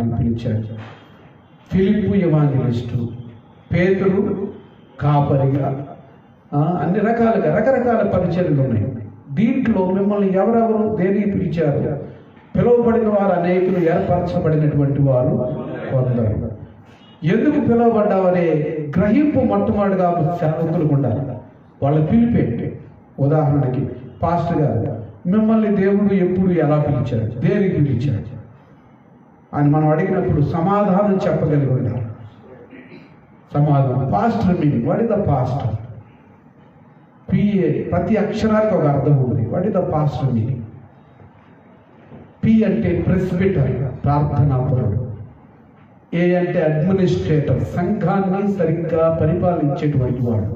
నన్ను పిలిచాడు. ఫిలిప్పు ఎవాంజలిస్టు, పేతురు కాపరిగా, అన్ని రకరకాల పరిచర్యలు ఉన్నాయి. దీంట్లో మిమ్మల్ని ఎవరెవరు దేనికి పిలిచారు? పిలువబడిన వారు అనేకులు, ఏర్పరచబడినటువంటి వారు కొందరు. ఎందుకు పిలువబడ్డావనే గ్రహింపు మొట్టమొదటిగా సేవకులకు ఉండాలి. వాళ్ళ పిలిపేంటి? ఉదాహరణకి పాస్టర్ గారు, మిమ్మల్ని దేవుడు ఎప్పుడు ఎలా పిలిచాడు, దేనికి పిలిచాడు అని మనం అడిగినప్పుడు సమాధానం చెప్పగలిగి ఉండాలి. సమాధానం. Pastor meaning, what is the pastor? PA, ప్రతి అక్షరానికి ఒక అర్థం ఉంది. What is the pastor meaning? P అంటే ప్రెస్బిటర్, ప్రార్థనాపరుడు. ఏ అంటే అడ్మినిస్ట్రేటర్, సంఘాన్ని సరిగ్గా పరిపాలించేటువంటి వాడు.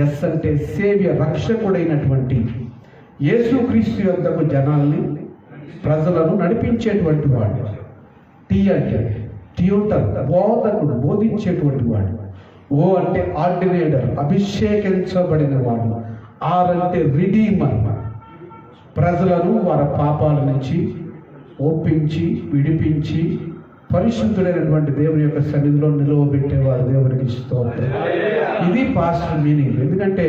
ఎస్ అంటే సేవ్య, రక్షకుడైనటువంటి యేసుక్రీస్తు యొద్దకు జనాల్ని, ప్రజలను నడిపించేటువంటి వాడు. టీ అంటే ట్యూటర్, బోధకుడు, బోధించేటువంటి వాడు. ఓ అంటే ఆర్డినేటర్, అభిషేకించబడిన వాడు. ఆర్ అంటే రిడీమర్, ప్రజలను వారి పాపాల నుంచి ఒప్పించి విడిపించి పరిశుద్ధుడైనటువంటి దేవుని యొక్క సన్నిధిలో నిలవబెట్టేవాడు. దేవునికి స్తోత్రం. ఇది పాస్టర్ మీనింగ్. ఎందుకంటే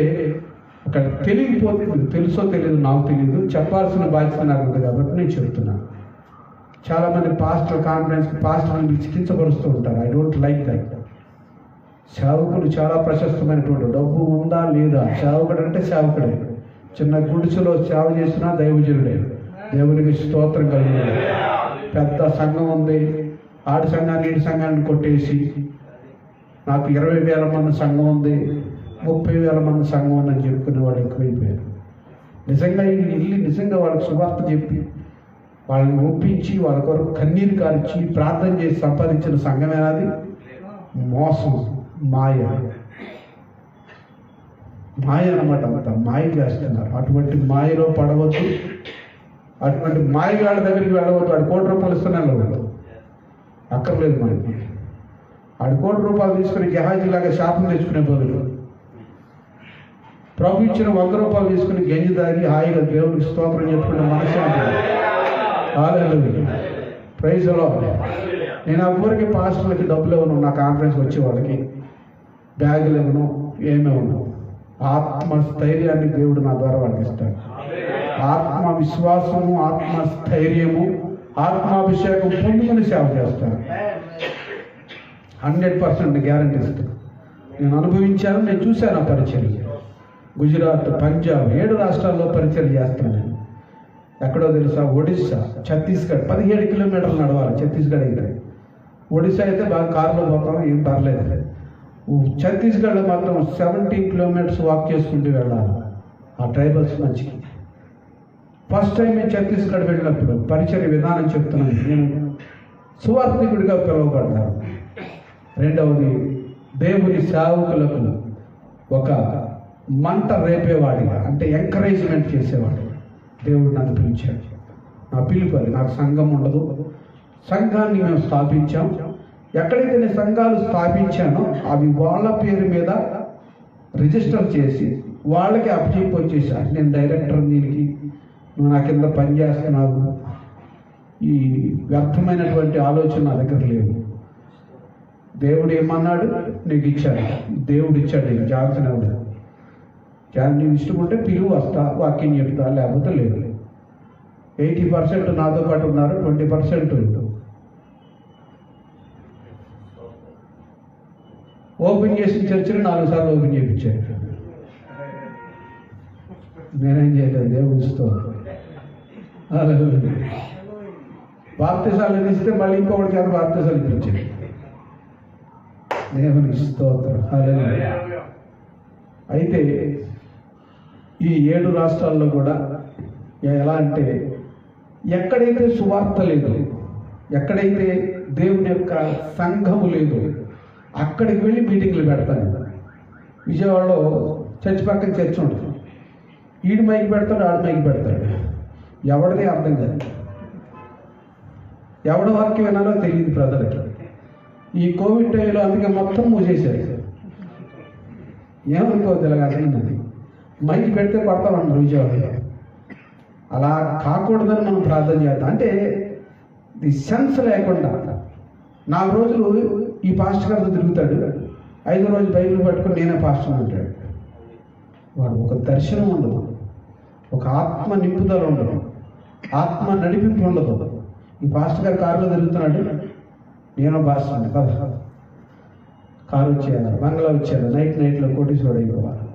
అక్కడ తెలియకపోతే, తెలుసో తెలియదు, నాకు తెలియదు, చెప్పాల్సిన బాధ్యత నాకు ఉంది కాబట్టి నేను చెప్తున్నాను. చాలామంది పాస్టర్ కాన్ఫరెన్స్కి పాస్టర్ని విచికించపరుస్తూ ఉంటారు. I don't like that. సేవకులు చాలా ప్రశస్తమైనటువంటి, డబ్బు ఉందా లేదా, సేవకుడు అంటే సేవకుడే. చిన్న గుడిసెలో సేవ చేసినా దైవజనుడే. దేవునికి స్తోత్రం కలిగినాడు. పెద్ద సంఘం ఉంది, ఆడి సంఘాన్ని ఈడి సంఘాన్ని కొట్టేసి, నాకు 20,000 మంది సంఘం ఉంది, 30,000 మంది సంఘం ఉందని చెప్పుకునే వాళ్ళు ఎక్కువైపోయారు. నిజంగా వెళ్ళి నిజంగా వాళ్ళకి సువార్త చెప్పి వాళ్ళని ఒప్పించి వాళ్ళ కొరకు కన్నీరు కార్చి ప్రార్థన చేసి సంపాదించిన సంఘమేనాది? మోసం, మాయ అన్నమాట. అంతా మాయ చేస్తున్నారు. అటువంటి మాయలో పడవద్దు. అటువంటి మాయగాళ్ళ దగ్గరికి వెళ్ళవద్దు. వాడు ₹1,00,000 ఇస్తున్నాడు, అక్కర్లేదు మనకి. వాడు ₹1,00,000 తీసుకుని గెహాజీలాగా శాపం తెచ్చుకునే బదులు ప్రభు ఇచ్చిన ₹100 తీసుకుని గంజి దాగి హాయిగా దేవునికి స్తోత్రం చెప్పుకునే మనశ్శాంతి. ప్రైజ్ లో నేను ఎవరికి పాస్టర్లకి డబ్బులు ఇవ్వను. నా కాన్ఫరెన్స్ వచ్చే వాళ్ళకి బ్యాగులు ఇవ్వను, ఏమివ్వను. ఆత్మస్థైర్యాన్ని దేవుడు నా ద్వారా వాళ్ళకి ఇస్తాడు. ఆత్మ విశ్వాసము, ఆత్మస్థైర్యము, ఆత్మాభిషేకం పొందుకుని సేవ చేస్తాను. 100% గ్యారంటీ ఇస్తాను. నేను అనుభవించాను, నేను చూశాను ఆ పరిచయం. గుజరాత్, పంజాబ్ 7 రాష్ట్రాల్లో పరిచయం చేస్తాను నేను. ఎక్కడో తెలుసా? ఒడిస్సా, ఛత్తీస్గఢ్ 17 కిలోమీటర్లు నడవాలి. ఛత్తీస్గఢ్ అయితే, ఒడిస్సా అయితే బాగా కారులో పోతాం, ఏం పర్లేదు. ఛత్తీస్గఢ్లో మాత్రం 17 కిలోమీటర్స్ వాక్ చేసుకుంటూ వెళ్ళాలి ఆ ట్రైబల్స్ మంచికి. ఫస్ట్ టైం నేను ఛత్తీస్గఢ్ వెళ్ళినప్పుడు పరిచర్య విధానం చెప్తున్నాను. నేను సువార్థికుడిగా పిలువబడ్డాను. రెండవది, దేవుని సేవకులకు ఒక మంట రేపేవాడిగా, అంటే ఎంకరేజ్మెంట్ చేసేవాడు. దేవుడు నన్ను పిలిచాడు. నా పిలుపు అది. నాకు సంఘం ఉండదు. సంఘాన్ని మేము స్థాపించాం. ఎక్కడైతే నేను సంఘాలు స్థాపించానో అవి వాళ్ళ పేరు మీద రిజిస్టర్ చేసి వాళ్ళకి అప్పచెప్పి వచ్చేసాను. నేను డైరెక్టర్, దీనికి నువ్వు నా కింద పనిచేస్తున్నావు, ఈ వ్యర్థమైనటువంటి ఆలోచన నా దగ్గర లేవు. దేవుడు ఏమన్నాడు నీకు ఇచ్చాడు, దేవుడు ఇచ్చాడు. నీకు జాన్సన్ ఎవడు? నీకు ఇష్టం ఉంటే పిలువు, వస్తా, వాక్యం చెప్తా, లేకపోతే లేదు. 80% నాతో పాటు ఉన్నారు, 20% ఓపెన్ చేసిన చర్చలు 4 సార్లు ఓపెన్ చేయించాడు. నేనేం చేయలేదు, దేవుడితో. బాప్తిసాలు ఇస్తే మళ్ళీ ఇంకొకటి చేత బాప్తిసాలు ఇప్పించాడు. దేవునికి స్తోత్రం. అయితే ఈ 7 రాష్ట్రాల్లో కూడా ఎలా అంటే, ఎక్కడైతే సువార్త లేదు, ఎక్కడైతే దేవుని యొక్క సంఘము లేదు, అక్కడికి వెళ్ళి మీటింగ్లు పెడతాను. విజయవాడలో చర్చి పక్కన చర్చ్ ఉంటుంది. ఈడు మైకి పెడతాడు, ఆడు మైకి పెడతాడు. ఎవరిదే అర్థం కాదు. ఎవడ వాక్యం వినాలో తెలియదు ప్రజలకి. ఈ కోవిడ్ టైంలో అందుకే మొత్తం మూసేశారు. ఏమనుకోవద్దు, ఇలాగ అర్థమైంది. మైకి పెడితే పడతామన్నారు విజయవాడలో. అలా కాకూడదని మనం ప్రార్థన చేద్దాం. అంటే ఇది సెన్స్ లేకుండా 4 రోజులు ఈ పాస్టర్ గారితో తిరుగుతాడు, 5వ రోజు బైబిల్ పట్టుకొని నేనే పాస్టర్ అంటాడు. వాడు ఒక దర్శనం ఉండదు, ఒక ఆత్మ నింపుదల ఉండదు, ఆత్మ నడిపింపు ఉండదు. ఈ పాస్టర్ గారు కారులో తిరుగుతున్నాడు, నేను పాస్టర్ అండి కదా, కారు వచ్చేయాలి, బంగ్లా వచ్చేయాలి, నైట్లో కోటీశ్వరుడు అయిపోవాలి.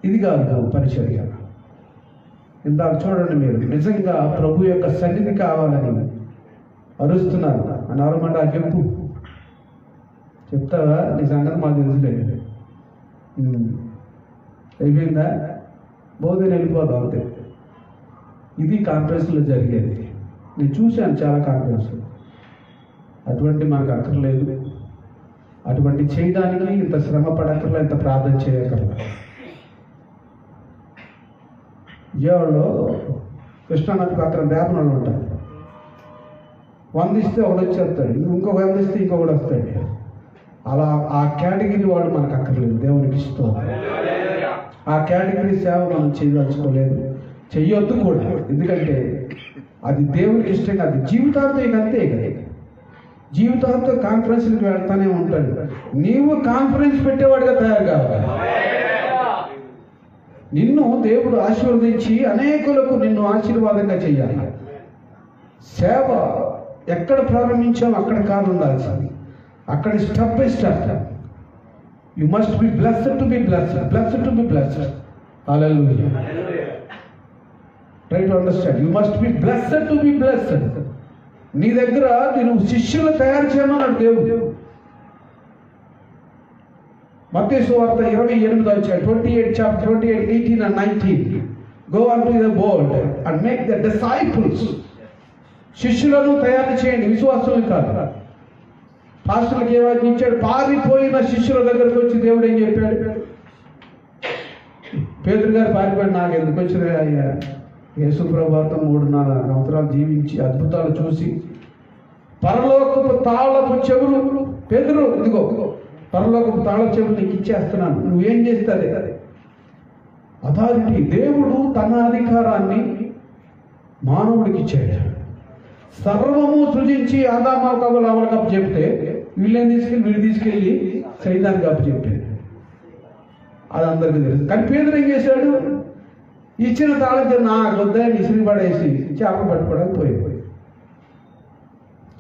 ఇది కాదు పరిచర్య. ఇందాక చూడండి, మీరు నిజంగా ప్రభు యొక్క సన్నిధి కావాలని అరుస్తున్నారు అని ఎవరమంటా చెప్పు, చెప్తావా? నీ సంగతి మాకు తెలుసులేదు, అయిపోయిందా, బోధన వెళ్ళిపోదాం అంతే. ఇది కాన్ఫరెన్స్లో జరిగేది. నేను చూశాను చాలా కాన్ఫరెన్స్. అటువంటి మనకు అక్కర్లేదు, అటువంటి చేయడానికి ఇంత శ్రమ పడక్కర్లా, ఇంత ప్రార్థన చేయక్కర్లా. విజయవాడలో కృష్ణానది పక్కన వేపనలు ఉంటారు. 100 ఇస్తే ఒకడు వచ్చేస్తాడు, ఇంకొక 100 ఇస్తే ఇంకొకటి వస్తాడు. అలా ఆ కేటగిరీ వాడు మనకు అక్కర్లేదు, దేవునికి ఇష్టం. ఆ కేటగిరీ సేవ మనం చేయదలుచుకోలేదు, చెయ్యొద్దు కూడా. ఎందుకంటే అది దేవునికి ఇష్టం కాదు. జీవితాంతం ఇక అంతే కదా, జీవితాంతం కాన్ఫరెన్స్కి వెళ్తానే ఉంటాడు. నీవు కాన్ఫరెన్స్ పెట్టేవాడిగా తయారు కావాలి. నిన్ను దేవుడు ఆశీర్వదించి అనేకులకు నిన్ను ఆశీర్వాదంగా చేయాలి. సేవ ఎక్కడ ప్రారంభించామో అక్కడ కాదు ఉండాల్సింది, అక్కడ step by step. You must be blessed to be blessed, blessed to be blessed. Hallelujah. Try to understand, you must be blessed to be blessed. నీ దగ్గర నేను శిష్యులు తయారు చేయమన్నాడు దేవుడు. మత్తయి సువార్త 28 28 chapter 28, 18 and 19. Go unto the world and make the disciples. శిష్యులను తయారు చేయండి, విశ్వాసులు కాదు. పాస్టర్లకు ఏమని ఇచ్చాడు? పారిపోయిన శిష్యుల దగ్గరకు వచ్చి దేవుడు ఏం చెప్పాడు? పేతురు గారు పారిపోయాడు, నాకు ఎందుకు వచ్చిన అయ్యా, యేసు ప్రభువాతో 3.5 సంవత్సరాలు జీవించి అద్భుతాలు చూసి పరలోకపు తాళపు చెవులు, పేతురు ఇదిగో పరలోకపు తాళపు చెవులు నీకు ఇచ్చేస్తున్నాను, నువ్వేం చేస్తే అదే. అథారిటీ. దేవుడు తన అధికారాన్ని మానవుడికి ఇచ్చాడు. సర్వము సృజించి ఆదాము హవ్వలు అవలకప్పు చెప్తే వీళ్ళని తీసుకెళ్ళి సైతానికి అప్పు చెప్పాడు. అది అందరికీ తెలుసు. కానీ పేదరు ఏం చేశాడు? ఇచ్చిన తాళం నాకు వద్దని ఇసిరి పడేసి చేపలు పట్టుకోవడానికి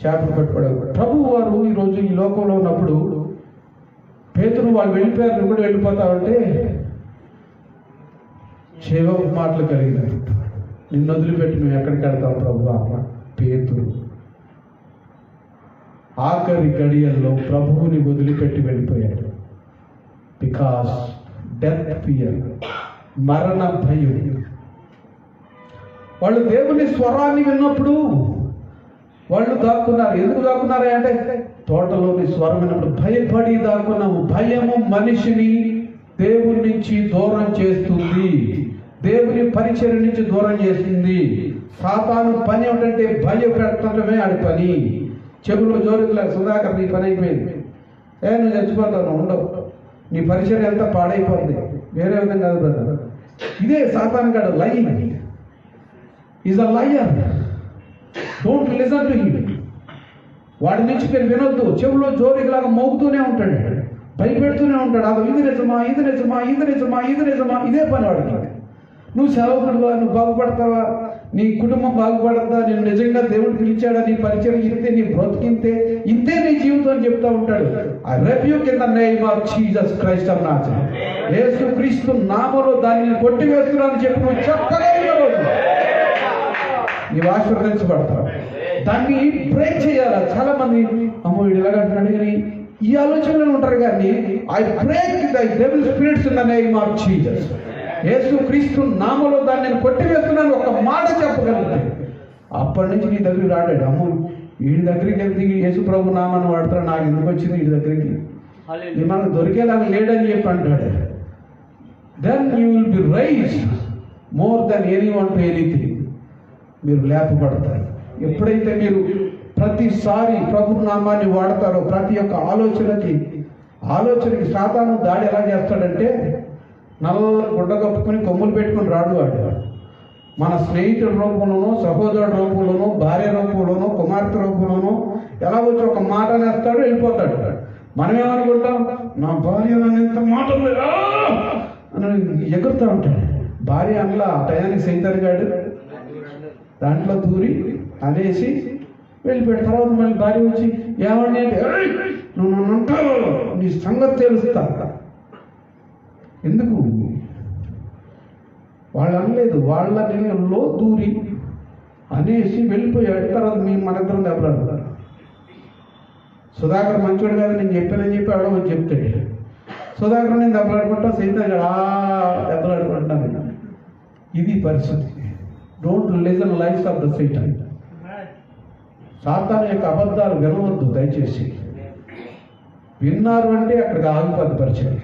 చేపలు పట్టుకోవడానికి. ప్రభు వారు ఈరోజు ఈ లోకంలో ఉన్నప్పుడు పేతురు వాళ్ళు వెళ్ళిపోయారు, కూడా వెళ్ళిపోతావంటే శివ మాటలు కలిగినారు. నిన్ను వదిలిపెట్టి మేము ఎక్కడికి వెళ్తాం ప్రభు? పేతురు ఆఖరి గడియల్లో ప్రభువుని వదిలిపెట్టి వెళ్ళిపోయాడు. బికాస్ డెత్ ఫియర్, మరణ భయం. వాళ్ళు దేవుని స్వరాన్ని విన్నప్పుడు వాళ్ళు దాక్కున్నారు. ఎందుకు దాక్కున్నారు అంటే తోటలోని స్వరం విన్నప్పుడు భయపడి దాక్కున్నాము. భయము మనిషిని దేవుని నుంచి దూరం చేస్తుంది, దేవుని పరిచయం నుంచి దూరం చేస్తుంది. సాతాను పని ఏమిటంటే భయపెట్టడమే ఆడి పని. చెవులో జోరులా సుధాకర్ నీ పని అయిపోయింది, నువ్వు చచ్చిపోతావు, ఉండవు, నీ పరిచయం ఎంత పాడైపోతుంది, వేరే విధంగా కాదు బ్రదర్. ఇదే సాతాను గాడు. Lying is a liar. Don't listen to him. వాడి నుంచి మీరు వినొద్దు. చెవులో జోరిలాగా మోగుతూనే ఉంటాడు, భయపెడుతూనే ఉంటాడు. అది ఇది నిజమా, ఇది నిజమా, ఇది నిజమా, ఇది నిజమా, ఇదే పని వాడికి. నువ్వు సేవకుడుగా నువ్వు బాగుపడతావా, నీ కుటుంబం బాగుపడతా, నేను నిజంగా దేవుడు పిలిచాడా, నీ పరిచయం ఇంతే, నీ బ్రతికింతే, ఇంతే నీ జీవితం అని చెప్తా ఉంటాడు. I rebuke in the name of Jesus Christ of Nazareth. Yesu Kristu నామములో దానిని కొట్టివేస్తున్నానని చెప్పి నువ్వు చెప్పగలిగిన నీవు ఆశీర్వదించబడతావు. దాన్ని బ్రేక్ చేయాలా. చాలా మంది అమ్మో వీడు ఇలాగ అంటున్నాడు కానీ ఈ ఆలోచనలో ఉంటారు. కానీ I break the devil spirits in the name of Jesus. Yesu Kristu నామములో దాన్ని నేను కొట్టివేస్తున్నాను ఒక మాట చెప్పగలిగితే అప్పటి నుంచి నీ దగ్గరికి రాడాడు. అమ్మో వీడి దగ్గరికి వెళ్తే యేసు ప్రభు నామాన్ని వాడతాడు, నాకు ఎందుకు వచ్చింది వీడి దగ్గరికి, మనకు దొరికేలాగా లేడని చెప్పి అంటాడు. Then you will be raised more than anyone to anything. మీరు లేపబడతారు. ఎప్పుడైతే మీరు ప్రతిసారి ప్రభు నామాన్ని వాడతారో, ప్రతి ఒక్క ఆలోచనకి సాతాను దాడి ఎలా చేస్తాడంటే నల్ల గుడ్డ కప్పుకొని కొమ్ములు పెట్టుకుని రాడు వాడు. మన స్నేహితుడి రూపంలోనో, సహోదరుడి రూపంలోనో, భార్య రూపంలోనో, కుమార్తె రూపంలోనో ఎలా వచ్చి ఒక మాట నేస్తాడు, వెళ్ళిపోతాడు. మనం ఏమనుకుంటాం, నా భార్య నన్ను ఇంత మాటలు అని ఎగురుతూ ఉంటాడు. భార్య అందులో ఆ టయానికి సైతాన్ గాడు దాంట్లో దూరి అనేసి వెళ్ళిపోయాడు. తర్వాత మళ్ళీ భార్య వచ్చి ఏమని, నువ్వు నన్ను అంటావు, నీ సంగతి తెలుస్తా. ఎందుకు వాళ్ళు అనలేదు, వాళ్ళ నిలయంలో దూరి అనేసి వెళ్ళిపోయాడు. తర్వాత మన ఇద్దరం దెబ్బలాడుతారు. సుధాకర్ మంచోడు కాదు, నేను చెప్పానని చెప్పి ఆవిడ వచ్చి చెప్తాడు. సుధాకర్ నేను దెబ్బలాడుకుంటా, సైతాన్ దెబ్బలాడుకుంటాను. ఇది పరిస్థితి. Don't listen lives of the Satan. సాతాను యొక్క అబద్ధాలు వినవద్దు దయచేసి. విన్నారు అంటే అక్కడికి ఆగిపోద్ది పరిచయం.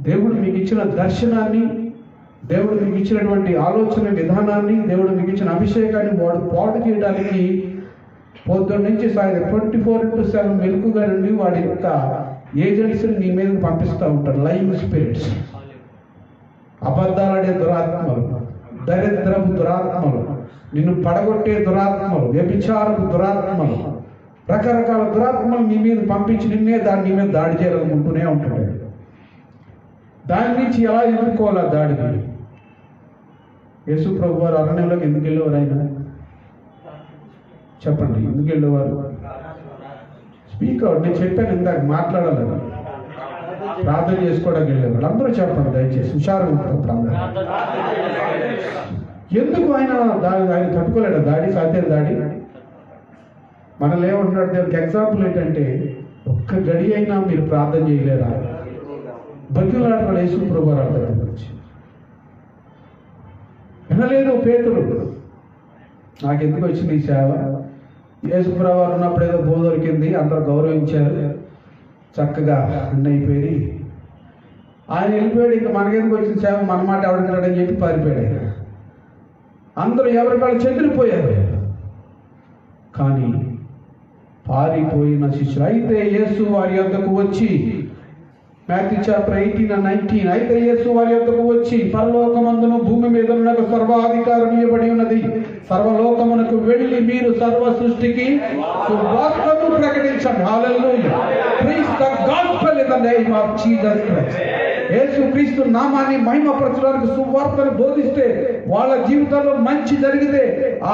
దేవుడు మీకు ఇచ్చిన దర్శనాన్ని, దేవుడు మీకు ఇచ్చినటువంటి ఆలోచన విధానాన్ని, దేవుడు మీకు ఇచ్చిన అభిషేకాన్ని వాడు పాటు చేయడానికి పొద్దున్న నుంచి సాయంత్రం 24/7 మెలకుగా నుండి వాడి యొక్క ఏజెంట్స్ని నీ మీదకి పంపిస్తూ ఉంటారు. లైవ్ స్పిరిట్స్, అబద్ధాలనే దురాత్మలు, దరిద్రపు దురాత్మలు, నిన్ను పడగొట్టే దురాత్మలు, వ్యభిచారపు దురాత్మలు, రకరకాల దురాత్మలు నీ మీద పంపించి నీ మీద దాడి చేయాలనుకుంటూనే ఉంటాడు. దాని నుంచి ఎలా ఎదుర్కోవాలా దాడిని? యేసు ప్రభు వారు అరణ్యంలోకి ఎందుకు వెళ్ళేవారు? ఆయన చెప్పండి, ఎందుకు వెళ్ళేవారు? Speak out. నేను చెప్పాను ఇందాక, మాట్లాడాలి, ప్రార్థన చేసుకోవడానికి వెళ్ళేవారు. అందరూ చెప్పండి దయచేసి, హుషారుగా ఉంటారు అందరూ. ఎందుకు ఆయన ఆయన తట్టుకోలేడు దాడి, సాధ్యం దాడి. మనల్ని ఏమంటున్నాడు దేవుడికి ఎగ్జాంపుల్ ఏంటంటే, ఒక్క గడి అయినా మీరు ప్రార్థన చేయలేరా? బతిలాడుతున్నాడు యేసు ప్రభు వారు దగ్గర నుంచి. వినలేదు పేతురు. నాకెందుకు వచ్చింది ఈ సేవ? యేసు ప్రభు వారు ఉన్నప్పుడు ఏదో బోధ దొరికింది, అందరూ గౌరవించారు, చక్కగా అన్నీ అయిపోయి ఆయన వెళ్ళిపోయాడు. ఇంకా మనకెందుకు వచ్చిన సేవ, మన మాట ఎవడుతున్నాడని చెప్పి పారిపోయాడు. అందరూ ఎవరికాళ్ళు చెదిరిపోయారు. కానీ పారిపోయిన శిష్యులు అయితే యేసు వారి యొద్దకు వచ్చి, Matthew chapter 18 and 19, అయితే యేసు వారి యొద్దకు వచ్చి, పరలోకమందును భూమి మీద నాకు సర్వాధికారం ఇవ్వబడి ఉన్నది, సర్వలోకమునకు వెళ్ళి మీరు సర్వ సృష్టికి సువార్తను ప్రకటించండి. Hallelujah. Preach the gospel in the name of Jesus Christ. Yesu Kristu నామాన్ని మహిమపరచడానికి సువార్తను బోధిస్తే వాళ్ళ జీవితంలో మంచి జరిగితే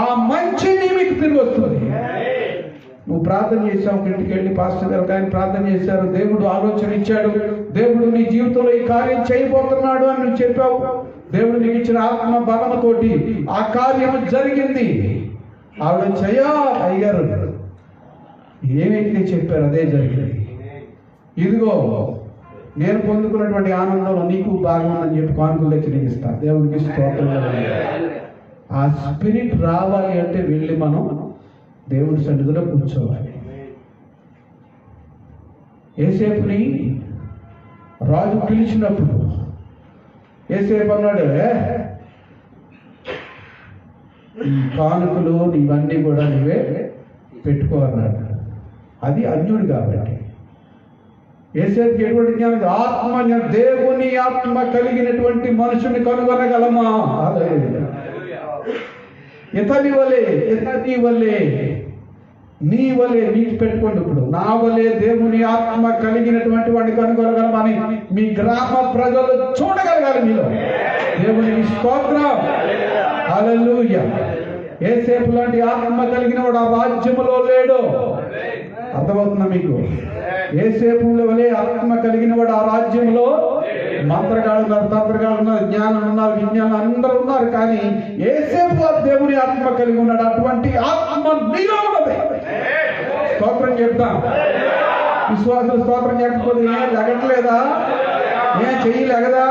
ఆ మంచి మీకు తిరిగి వస్తుంది. నువ్వు ప్రార్థన చేసావు, ఇంటికి వెళ్ళి పాస్టర్ గారు ఆయన ప్రార్థన చేశారు, దేవుడు ఆలోచన ఇచ్చాడు, దేవుడు నీ జీవితంలో ఈ కార్యం చేయబోతున్నాడు అని నువ్వు చెప్పావు. దేవుడు నీకు ఇచ్చిన ఆత్మ బలముతోటి ఆ కార్యము జరిగింది. ఆవిడ చెయ్యా అయ్యారు ఏమైతే చెప్పారు అదే జరిగింది. ఇదిగో నేను పొందుకున్నటువంటి ఆనందంలో నీకు భాగం అని చెప్పి కానుకలు తెచ్చి నీకు ఇస్తాను. దేవుడికి స్తోత్రం. ఆ స్పిరిట్ రావాలి అంటే వెళ్ళి మనం దేవుడి సన్నిధిలో కూర్చోవాలి. యేసేపుని రాజు పిలిచినప్పుడు యేసేపు అన్నాడు, ఈ కానుకలు ఇవన్నీ కూడా నువ్వే పెట్టుకో అన్నాడు. అది అన్యుడు కాబట్టి. యేసేపుకి ఎటువంటి జ్ఞానం? ఆత్మ, దేవుని ఆత్మ కలిగినటువంటి మనుషుని కనుగొనగలమా? ఇతని వలే నీ వలే నీకు పెట్టుకోండి. ఇప్పుడు నా వలే దేవుని ఆత్మ కలిగినటువంటి వాడిని కనుగొనగలమని మీ గ్రామ ప్రజలు చూడగలగాలి మీలో. దేవునికి స్తోత్రం. హల్లెలూయా. యేసేపు లాంటి ఆత్మ కలిగిన వాడు ఆ రాజ్యములో లేడు. అర్థమవుతుందా మీకు? యేసేపు వలే ఆత్మ కలిగిన వాడు ఆ రాజ్యంలో మంత్రగాళ్ళు ఉన్నారు, తంత్రగాళ్ళు ఉన్నారు, జ్ఞానం ఉన్నారు, విజ్ఞానం అందరూ ఉన్నారు. కానీ యేసేపు దేవుని ఆత్మ కలిగి ఉన్నాడు. అటువంటి ఆత్మ నీలో ఉన్నది. స్తోత్రం చెప్తాం. విశ్వాసులు స్తోత్రం చెప్పకపోతే ఏం లెగట్లేదా? ఏం చెయ్యలేగదా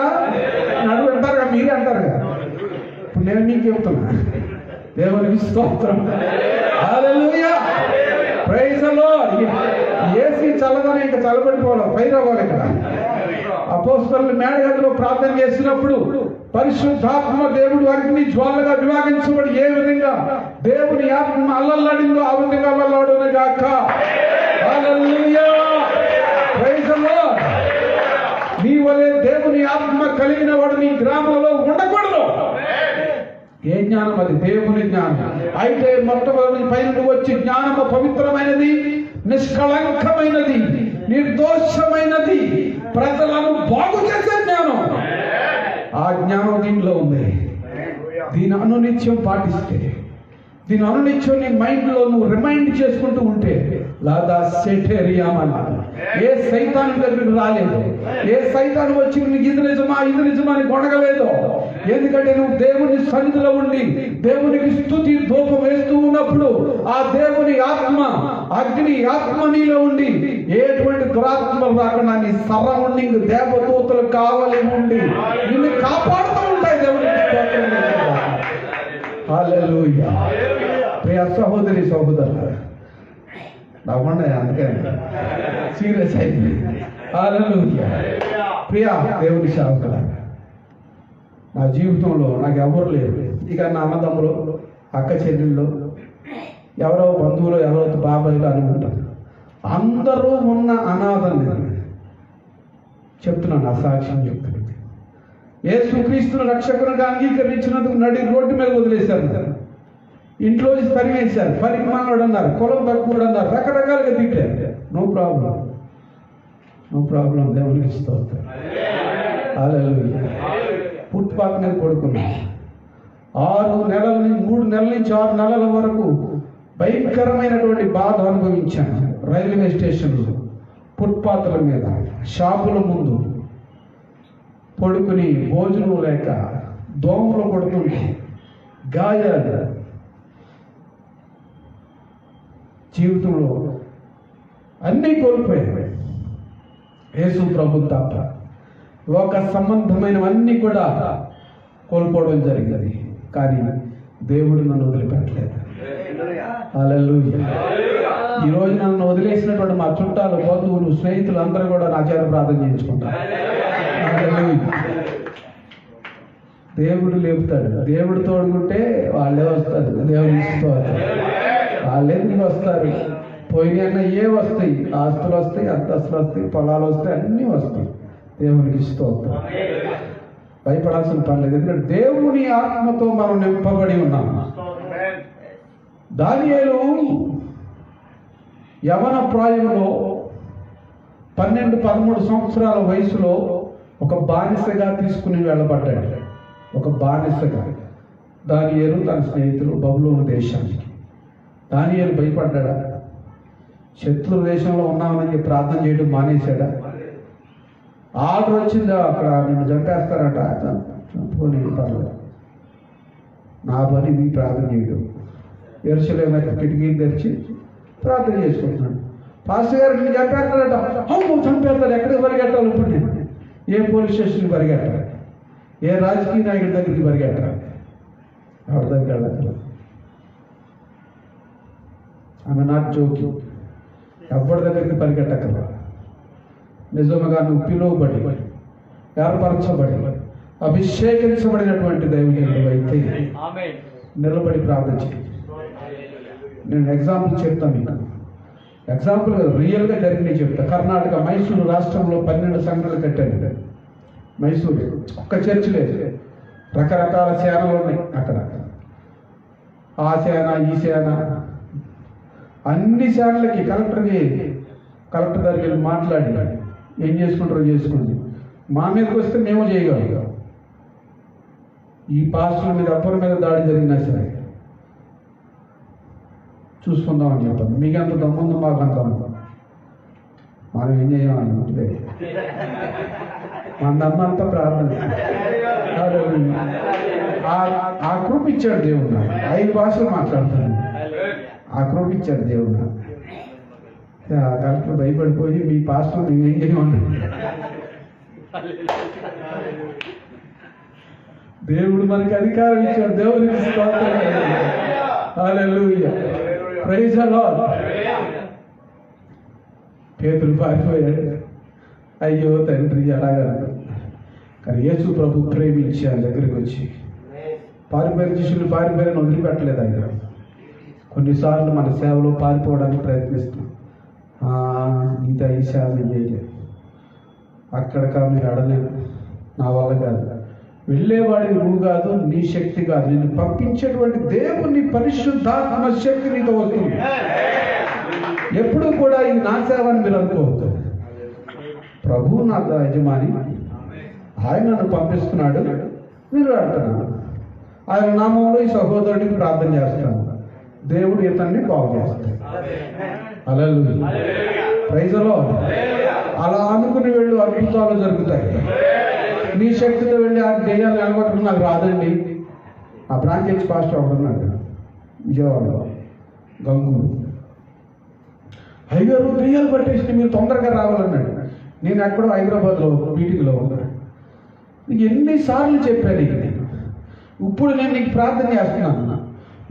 అని అంటారు కదా, మీరే అంటారు కదా. ఇప్పుడు నేను మీకు చెప్తున్నా, దేవునికి స్తోత్రం. Hallelujah. Praise the lord. AC చల్లగానే ఇంకా చల్లబడిపోవాలి, పైరవ్వాలి. ఇక్కడ అపోస్తలులు మేడగదిలో ప్రార్థన చేసినప్పుడు పరిశుద్ధాత్మ దేవుడు వారిని జ్వాలగా విభాగించబడి ఏ విధంగా దేవుని ఆత్మ అల్లల్లాడిందో ఆ విధంగా అల్లల్లాడును గాక. హల్లెలూయా. Praise the lord. నీ వలే దేవుని ఆత్మ కలిగిన వాడు నీ గ్రామంలో ఉండకూడదు. ఏ జ్ఞానం అది? దేవుని జ్ఞానం. అయితే మొట్టమొదటి పైన వచ్చి జ్ఞానము పవిత్రమైనది, నిష్కళంకమైనది, నిర్దోషమైనది, ప్రజలను బాగు చేసే జ్ఞానం. ఆ జ్ఞానం దీంట్లో ఉంది. దీని అనునిత్యం పాటిస్తే, దీని అనునిత్యం నీ మైండ్లో నువ్వు రిమైండ్ చేసుకుంటూ ఉంటే, లాదా సెటేరియామన్నారు. ఏ సైతాను దగ్గరికి రాలేదు, ఏ సైతాను వచ్చి నీకు ఇది నిజమా ఇది నిజమా అని కొనగలేదు. ఎందుకంటే నువ్వు దేవుని సన్నిధిలో ఉండి దేవునికి స్తుతి ధూపం వేస్తూ ఉన్నప్పుడు ఆ దేవుని ఆత్మ, అగ్ని ఆత్మ నీలో ఉండి ఎటువంటి దురాత్మలు రాకుండా నీ సరౌండింగ్ దేవదూతలు కావాలి ఉండి నిన్ను కాపాడుతూ ఉంటాయి. దేవునికి స్తోత్రం. హల్లెలూయా. ప్రియ సహోదరి సహోదరులు, నవ్వండి, అందుకే సీరియస్ అయింది. హల్లెలూయా. ప్రియ దేవుని సేవకులారా, నా జీవితంలో నాకు ఎవరు లేరు. ఇక నా అన్నదమ్ములు, అక్క చెల్లెళ్ళు, ఎవరో బంధువులు, ఎవరో బాబాయిలు అని ఉంటారు. అందరూ ఉన్న అనాథని చెప్తున్నాను, అసాక్ష్యం చెప్తున్నాను. యేసుక్రీస్తును రక్షకునిగా అంగీకరించినందుకు నడి రోడ్డు మీద వదిలేశారు, ఇంట్లో తరివేశారు, పరిమాణుడు అన్నారు, కులం తక్కువ అన్నారు, రకరకాలుగా తిట్టారు. No problem, no problem. దేవునికి స్తోత్రం. హల్లెలూయా. ఫుట్పాత్ మీద పడుకున్నాను. 3 నెలల నుంచి 6 నెలల వరకు భయంకరమైనటువంటి బాధ అనుభవించాను. రైల్వే స్టేషన్లో, ఫుట్పాత్ల మీద, షాపుల ముందు పడుకుని భోజనం లేక దోమలు కొడుతుంటే గాయాలు. జీవితంలో అన్నీ కోల్పోయాయి. యేసు ప్రభు తప్ప లోక సంబంధమైనవన్నీ కూడా కోల్పోవడం జరిగింది. కానీ దేవుడు నన్ను వదిలిపెట్టలేదు. హల్లెలూయా. ఈరోజు నన్ను వదిలేసినటువంటి మా చుట్టాలు, బంధువులు, స్నేహితులు అందరూ కూడా నా చేత ప్రార్థన చేయించుకుంటారు. హల్లెలూయా. దేవుడు లేపుతాడు. దేవుడు తోడుకుంటే వాళ్ళే వస్తారు. దేవుని స్తోత్రం. వాళ్ళు ఎందుకు వస్తారు? పోయిన ఏ వస్తాయి, ఆస్తులు వస్తాయి, అంతస్తులు వస్తాయి, పొలాలు వస్తాయి, అన్నీ వస్తాయి. దేవునికి స్తోత్రం. భయపడాల్సిన పని లేదు. ఎందుకంటే దేవుని ఆత్మతో మనం నింపబడి ఉన్నాం. దానియేలు యవన ప్రాయంలో 12-13 సంవత్సరాల వయసులో ఒక బానిసగా తీసుకుని వెళ్ళబడ్డాడు. ఒక బానిసగా దానియేలు తన స్నేహితులు బబులోను దేశానికి. దానియేలు భయపడ్డాడా? శత్రు దేశంలో ఉన్నామని ప్రార్థన చేయడం మానేశాడా? ఆర్డర్ వచ్చిందా, అక్కడ నిన్ను చంపేస్తారట, చంపుకొని పర్లేదు, నా పని ఇది ప్రార్థన చేయడం. యెరూషలేము కిటికీలు తెరిచి ప్రార్థన చేసుకుంటున్నాడు. పాస్టర్ గారు నేను చంపేస్తాడట. అవును చంపేస్తాడు. ఎక్కడికి పరిగెట్టాలి ఇప్పుడు? నేను ఏ పోలీస్ స్టేషన్కి పరిగెట్టాలి? ఏ రాజకీయ నాయకుడి దగ్గరికి పరిగెట్టాలి? ఎవరి దగ్గర వెళ్ళాలి? ఆమె నాట్ జోకింగ్. ఎవరి దగ్గరికి పరిగెట్టగలరా? నిజముగా నువ్వు పిలువబడి, ఏర్పరచబడి, అభిషేకించబడినటువంటి దైవజనుడు అయితే నిలబడి ప్రార్థన చేయి. నేను ఎగ్జాంపుల్ చెప్తాను మీకు. ఎగ్జాంపుల్ రియల్గా జరిగినవి చెప్తా. కర్ణాటక మైసూరు రాష్ట్రంలో 12 సంఘాలు కట్టాను. మైసూరు ఒక్క చర్చ్ లేదు, రకరకాల సేనలు ఉన్నాయి అక్కడ. ఆ సేన, ఈ సేన, అన్ని సేనలకి కలెక్టర్ దగ్గరికి వెళ్ళి మాట్లాడి ఏం చేసుకుంటారో చేసుకోండి, మా మీదకి వస్తే మేము చేయగలం. ఈ పాస్టర్ల మీద, అప్పర్ మీద దాడి జరిగినా సరే చూసుకుందామని చెప్పాను. మీకు ఎంత దమ్ముందో మాకు అంత మనం ఏం చేయాలనుకుంటే మన దమ్మంతా ప్రార్థన. ఆ కృప ఇచ్చాడు దేవుడు నాకు. 5 భాషలు మాట్లాడుతున్నాను. ఆ కృప ఇచ్చాడు దేవుడు నాకు. కలెక్టర్ భయపడిపోయి మీ పాస్టర్ మేము ఏం చేయమన్నాడు. దేవుడు మనకి అధికారం ఇచ్చాడు. దేవునికి స్తోత్రం. Hallelujah. Praise the lord. Peturu పారిపోయాడు. అయ్యో తండ్రి అలాగా. కానీ యేసు ప్రభు ప్రేమించి ఆయన దగ్గరికి వచ్చి పారిపోయిన శిష్యులు పారిపోయిన వదిలిపెట్టలేదు ఆయన. కొన్నిసార్లు మన సేవలో పారిపోవడానికి ప్రయత్నిస్తాం. ఇంత ఈ సేవ చేయలేదు, అక్కడ మీరు అడలేను, నా వల్ల కాదు, వెళ్ళేవాడివి నువ్వు కాదు, నీ శక్తి కాదు, నిన్ను పంపించేటువంటి దేవుని పరిశుద్ధాత్మ శక్తి నీతో వస్తుంది. ఎప్పుడు కూడా ఇది నా సేవ అని మీరు అనుకోవద్దు. ప్రభు నా యజమాని, ఆయన నన్ను పంపిస్తున్నాడు, నేను వెళ్తున్నాను. ఆయన నామంలో ఈ సహోదరుడికి ప్రార్థన చేస్తాను, దేవుడు ఇతన్ని బాగు చేస్తాడు. హల్లెలూయా, ప్రైజ్ ది లార్డ్. అలా అనుకుని వెళ్ళు, అద్భుతాలు జరుగుతాయి. నీ శక్తితో వెళ్ళి ఆ దెయ్యాలు నిలబెట్టడం నాకు రాదండి. ఆ బ్రాంచ్ హెచ్ పాస్టర్ ఒకడు ఉన్నాడు విజయవాడలో, గంగూరు. అయ్యారు దెయ్యాలు పట్టేసి మీరు తొందరగా రావాలన్నాడు. నేను ఎక్కడో హైదరాబాద్లో మీటింగ్లో ఉన్నాను. ఎన్నిసార్లు చెప్పాను నేను, ఇప్పుడు నేను నీకు ప్రార్థన చేస్తున్నాను,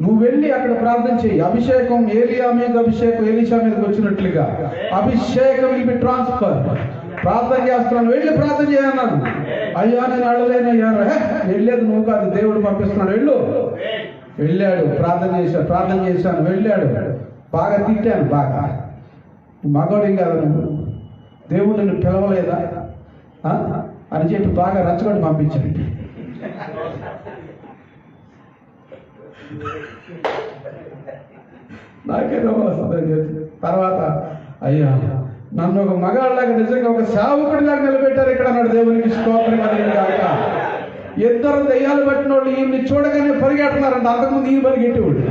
నువ్వు వెళ్ళి అక్కడ ప్రార్థన చేయి. అభిషేకం ఏలియా మీద, అభిషేకం ఎలీషా మీదకి వచ్చినట్లుగా అభిషేకం విల్ బి ట్రాన్స్ఫర్. ప్రార్థన చేస్తున్నాను, వెళ్ళి ప్రార్థన చేయన్నాను. అయ్యా నేను అడలేనయ్యా, వెళ్ళలేదు నువ్వు కాదు, దేవుడు పంపిస్తున్నాడు, వెళ్ళు. వెళ్ళాడు, ప్రార్థన చేశాను, వెళ్ళాడు. బాగా తిట్టాను, బాగా మగోడి కాదు నువ్వు, దేవుడు నిన్ను పిలవలేదా అని చెప్పి బాగా రచ్చగొట్టి పంపించాడు. నాకేదో వస్తుందని చెప్పి తర్వాత అయ్యా నన్ను ఒక మగాళ్ళలాగా నిజంగా ఒక సేవకుడిలాగా నిలబెట్టారు ఇక్కడ అన్నాడు. దేవునికి స్తోత్రం కలిగాక. ఇద్దరు దెయ్యాలు పట్టిన వాళ్ళు ఈయన్ని చూడగానే పరిగెడుతున్నారంట. అంతకుముందు ఈయన పరిగెట్టేవాడు,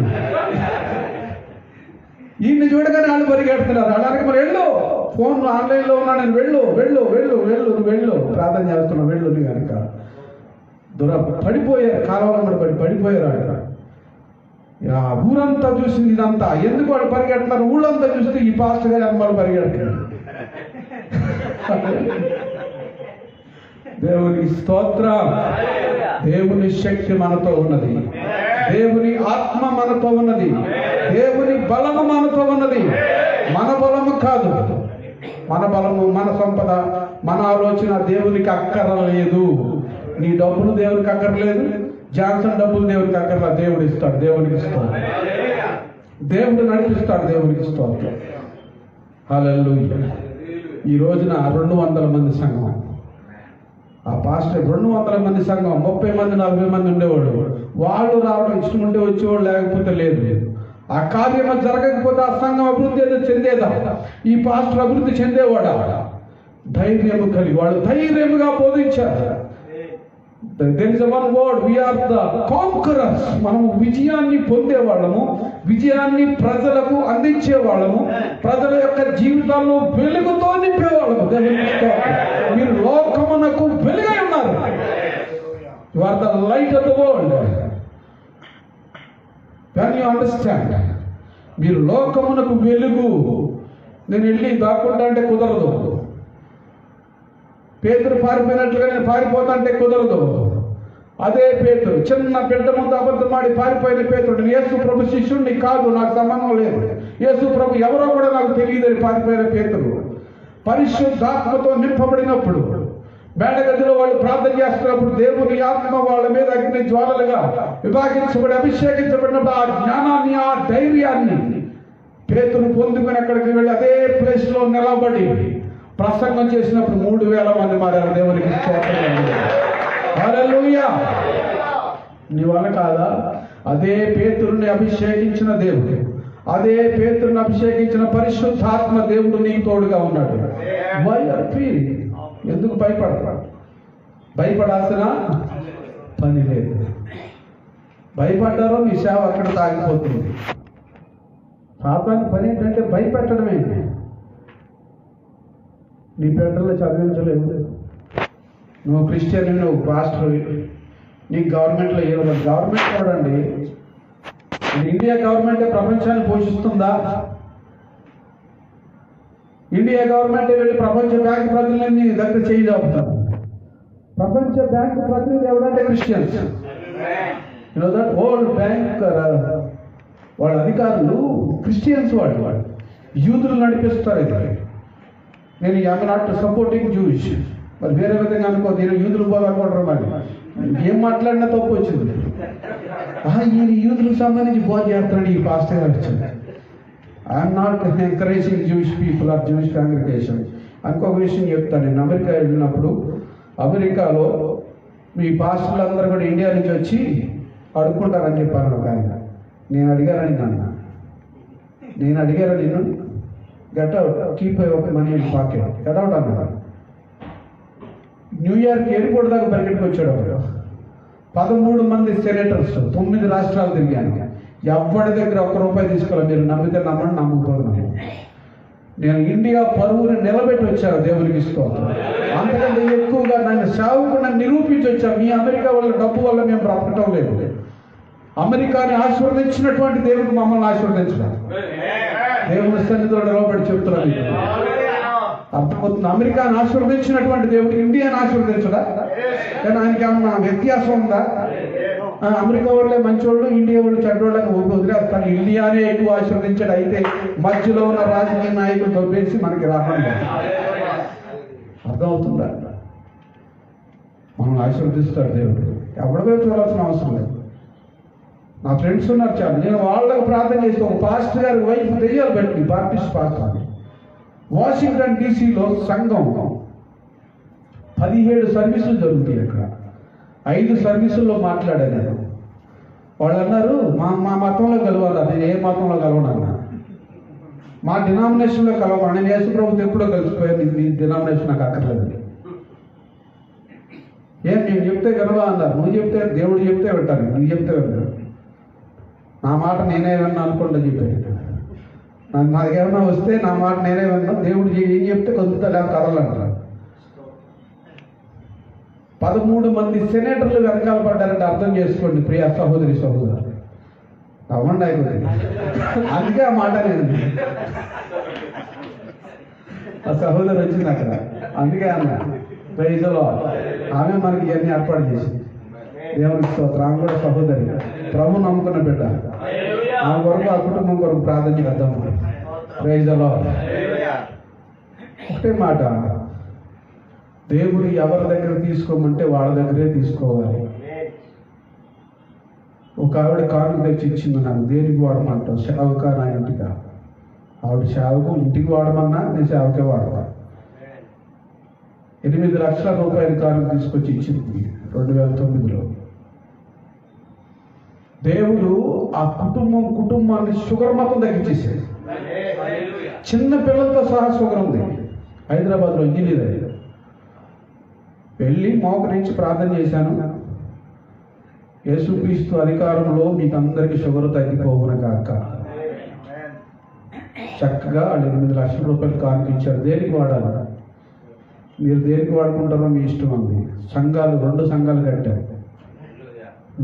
ఈయన్ని చూడగానే వాళ్ళు పరిగెడుతున్నారు. అలాగే మరి వెళ్ళు, ఫోన్ ఆన్లైన్లో ఉన్నా, నేను వెళ్ళు వెళ్ళు వెళ్ళు వెళ్ళు నువ్వు వెళ్ళు, ప్రార్థన చేస్తున్నావు, వెళ్ళు నువ్వు కనుక. పడిపోయారు, కాలువలో పడిపోయారు. ఆయన ఊరంతా చూసింది ఇదంతా. ఎందుకు వాళ్ళు పరిగెడుతున్నారు? ఊళ్ళంతా చూస్తే ఈ పాస్టర్ గారు అమ్మాలు పరిగెడుతున్నారు. దేవునికి స్తోత్రం. దేవుని శక్తి మనతో ఉన్నది, దేవుని ఆత్మ మనతో ఉన్నది, దేవుని బలము మనతో ఉన్నది. మన బలము కాదు, మన బలము, మన సంపద, మన ఆలోచన దేవునికి అక్కర్లేదు. నీ డబ్బులు దేవునికి అక్కర్లేదు, జాన్సన్ డబ్బులు దేవునికి అక్కర్లా. దేవుడు ఇస్తాడు, దేవునికి స్తోత్రం. దేవుడు నడిపిస్తాడు, దేవునికి స్తోత్రం. హల్లెలూయా. ఈ రోజున 200 మంది సంఘం, ఆ పాస్టర్ 200 మంది సంఘం, 30 మంది 40 మంది ఉండేవాడు. వాళ్ళు రావడం ఇష్టం ఉంటే వచ్చేవాడు, లేకపోతే లేదు. ఆ కార్యం జరగకపోతే ఆ సంఘం అభివృద్ధి ఏదో చెందేదా? ఈ పాస్టర్ అభివృద్ధి చెందేవాడా? ధైర్యము కలిగి వాళ్ళు ధైర్యముగా బోధించారు. There is one word, we are the conquerors. మనము విజయాన్ని పొందేవాళ్ళము, విజయాన్ని ప్రజలకు అందించేవాళ్ళము, ప్రజల యొక్క జీవితాల్లో వెలుగుతో నింపేవాళ్ళము. మీరు లోకమునకు వెలుగై ఉన్నారు. You are the light of the world. Can you understand? మీరు లోకమునకు వెలుగు. నేను వెళ్ళి దాక్కుంటా అంటే కుదరదు. పేతురు పారిపోయినట్లుగా నేను పారిపోతా అంటే కుదరదు. అదే పేతురు, చిన్న బిడ్డ ముందు అబద్ధమాడి పారిపోయిన పేతురు, నేను యేసు ప్రభు శిష్యుడిని కాదు, నాకు సంబంధం లేదు, యేసు ప్రభు ఎవరో కూడా నాకు తెలియదని పారిపోయిన పేతురు పరిశుద్ధాత్మతో నింపబడినప్పుడు, మేడగదిలో వాళ్ళు ప్రార్థన చేస్తున్నప్పుడు దేవుని ఆత్మ వాళ్ళ మీద అగ్ని జ్వాలలుగా విభాగించబడి అభిషేకించబడినప్పుడు ఆ జ్ఞానాన్ని, ఆ ధైర్యాన్ని పేతురు పొందుకుని అక్కడికి వెళ్ళి అదే ప్లేస్ లో నిలబడి ప్రసంగం చేసినప్పుడు 3000 మంది మారారు. దేవునికి స్తోత్రం. హల్లెలూయా. నీ వల్ల కాదా? అదే పేతురుని అభిషేకించిన దేవుడు, అదే పేతురుని అభిషేకించిన పరిశుద్ధాత్మ దేవుడు నీకు తోడుగా ఉన్నాడు. Why are feeling? ఎందుకు భయపడాల్సిన పని లేదు. భయపడ్డారో మీ సేవ అక్కడ తాగిపోతుంది. సాతాను పని ఏంటంటే భయపెట్టడమే. నీ బిడ్డల్లో చదివించలేవు, నువ్వు క్రిస్టియన్, నువ్వు పాస్టర్, నీకు గవర్నమెంట్లో ఏదో గవర్నమెంట్ చూడండి. ఇండియా గవర్నమెంటే ప్రపంచాన్ని పోషిస్తుందా? ఇండియా గవర్నమెంటే వెళ్ళి ప్రపంచ బ్యాంక్ ప్రతినిధులని దగ్గర చేయగలుగుతాం. ప్రపంచ బ్యాంక్ ప్రతినిధి ఎవరంటే క్రిస్టియన్స్. దట్ వరల్డ్ బ్యాంక్ వాళ్ళ అధికారులు క్రిస్టియన్స్. వాళ్ళు యూదులు నడిపిస్తారు. ఇది నేను ఐఎమ్ నాట్ సపోర్టింగ్ జూయిష్, మరి వేరే విధంగా అనుకో, నేను యూదులు పోదనుకుంటారు. మరి ఏం మాట్లాడినా తప్పు వచ్చింది. ఈయన యూదులకు సంబంధించి బోధ చేస్తున్నాడు ఈ పాస్టర్ గారు వచ్చింది. I'm not encouraging Jewish people or Jewish congregation. ఇంకొక విషయం చెప్తాను. నేను అమెరికా వెళ్ళినప్పుడు, అమెరికాలో మీ పాస్టర్లందరూ కూడా ఇండియా నుంచి వచ్చి అడుక్కుంటారని చెప్పాను ఒక ఆయన. నేను అడిగారని అన్నా, నేను అడిగారా నిన్ను? Get out, keep money in pocket, get out అన్నాడు. న్యూయార్క్ ఎయిర్పోర్ట్ దాకా పరిగెట్టుకు వచ్చాడు ఒకడు. 13 మంది సెనేటర్స్, 9 రాష్ట్రాలు తిరిగాను. ఎవరి దగ్గర ₹1 తీసుకోవాలి. మీరు నమ్మితే నమ్మండి, నమ్మకపోతున్నాను. నేను ఇండియా పరువుని నిలబెట్టి వచ్చాను. దేవునికి స్తోత్రం. అంతకంటే ఎక్కువగా నన్ను సేవకుని నిరూపించి వచ్చాను. మీ అమెరికా వాళ్ళ డబ్బు వల్ల మేము బ్రతకటం లేదు. అమెరికాని ఆశీర్వదించినటువంటి దేవుడు మమ్మల్ని ఆశీర్వదించడం. దేవుని సన్నిధిలో నిలబడి చెప్తున్నాను. అర్థమవుతుంది. అమెరికాని ఆశీర్వదించినటువంటి దేవుడు ఇండియాని ఆశీర్వదించడా? కానీ ఆయనకి ఏమన్నా వ్యత్యాసం ఉందా? అమెరికా వాళ్ళే మంచివాళ్ళు, ఇండియా వాళ్ళు చెడ్డోళ్ళని వదిలేస్తాను. ఇండియానే ఎక్కువ ఆశీర్వదించాడు. అయితే మధ్యలో ఉన్న రాజకీయ నాయకులు దొబ్బేసి మనకి రాకుండా. అర్థమవుతుందా? మనం ఆశీర్వదిస్తాడు దేవుడు. ఎవరివే చూడాల్సిన అవసరం లేదు. నా ఫ్రెండ్స్ ఉన్నారు చాలా. నేను వాళ్ళకు ప్రార్థన చేసి ఒక పాస్టర్ గారి వైఫ్ దెయ్యాలు పెట్టింది, బాప్టిస్ట్ పాస్టర్ అని. వాషింగ్టన్ డీసీలో సంఘం 17 సర్వీసులు జరుగుతాయి. అక్కడ 5 సర్వీసుల్లో మాట్లాడాను నేను. వాళ్ళు అన్నారు, మా మతంలో కలవాలి. అది ఏ మతంలో కలవనన్నా, మా డినామినేషన్లో కలవాలి. నేను యేసు ప్రభుత్వం ఎప్పుడో కలిసిపోయాను, నీ డినామినేషన్ నాకు అక్కర్లేదు. ఏం నేను చెప్తే కలవా అన్నారు. నువ్వు చెప్తే, దేవుడు చెప్తే వింటాను, నువ్వు చెప్తే వింటాను. నా మాట నేనే విన్నా అనుకోండి చెప్పాను. నాకేమన్నా వస్తే నా మాట నేనే విన్నా, దేవుడు ఏం చెప్తే కదులుతాడు, కదలంటారు. 13 మంది సెనేటర్లు వెనకాల పడ్డారంటే అర్థం చేసుకోండి ప్రియ సహోదరి సహోదరు. అవ్వండి అయిపోతుంది. అందుకే ఆ మాట నేను, ఆ సహోదరు వచ్చింది అక్కడ, అందుకే అన్న ప్రైజ్ లార్డ్. ఆమె మనకి ఇవన్నీ ఏర్పాటు చేసింది. దేవునికి స్తోత్రం. ఆమె కూడా సహోదరి, ప్రభు నమ్ముకున్న బిడ్డ. ఆమె కొరకు, ఆ కుటుంబం కొరకు ప్రార్థన చేద్దాం. Praise Lord. ఒకటే మాట, దేవుడు ఎవరి దగ్గర తీసుకోమంటే వాళ్ళ దగ్గరే తీసుకోవాలి. ఒక ఆవిడ కానుక తెచ్చి ఇచ్చింది నాకు. దేనికి వాడమంటావు? సేవక నా ఇంటికా? ఆవిడ సేవకు ఇంటికి వాడమన్నా నేను సేవకే వాడతా. 8 లక్షల రూపాయల కానుక తీసుకొచ్చి ఇచ్చింది 2009లో. దేవుడు ఆ కుటుంబాన్ని షుగర్ మొత్తం తగ్గించేసాడు. చిన్న పిల్లలతో సహా షుగర్ ఉంది. హైదరాబాద్లో ఇంజనీర్ అయ్యాడు. వెళ్ళి మోకరించి ప్రార్థన చేశాను. యేసుక్రీస్తు అధికారంలో మీకు అందరికీ షుగర్ తగ్గిపోవును కాక. చక్కగా వాళ్ళు 8 లక్షల రూపాయలు కానిపించారు. దేనికి వాడాలి? మీరు దేనికి వాడుకుంటారో మీ ఇష్టం ఉంది. సంఘాలు 2 సంఘాలు కట్టారు.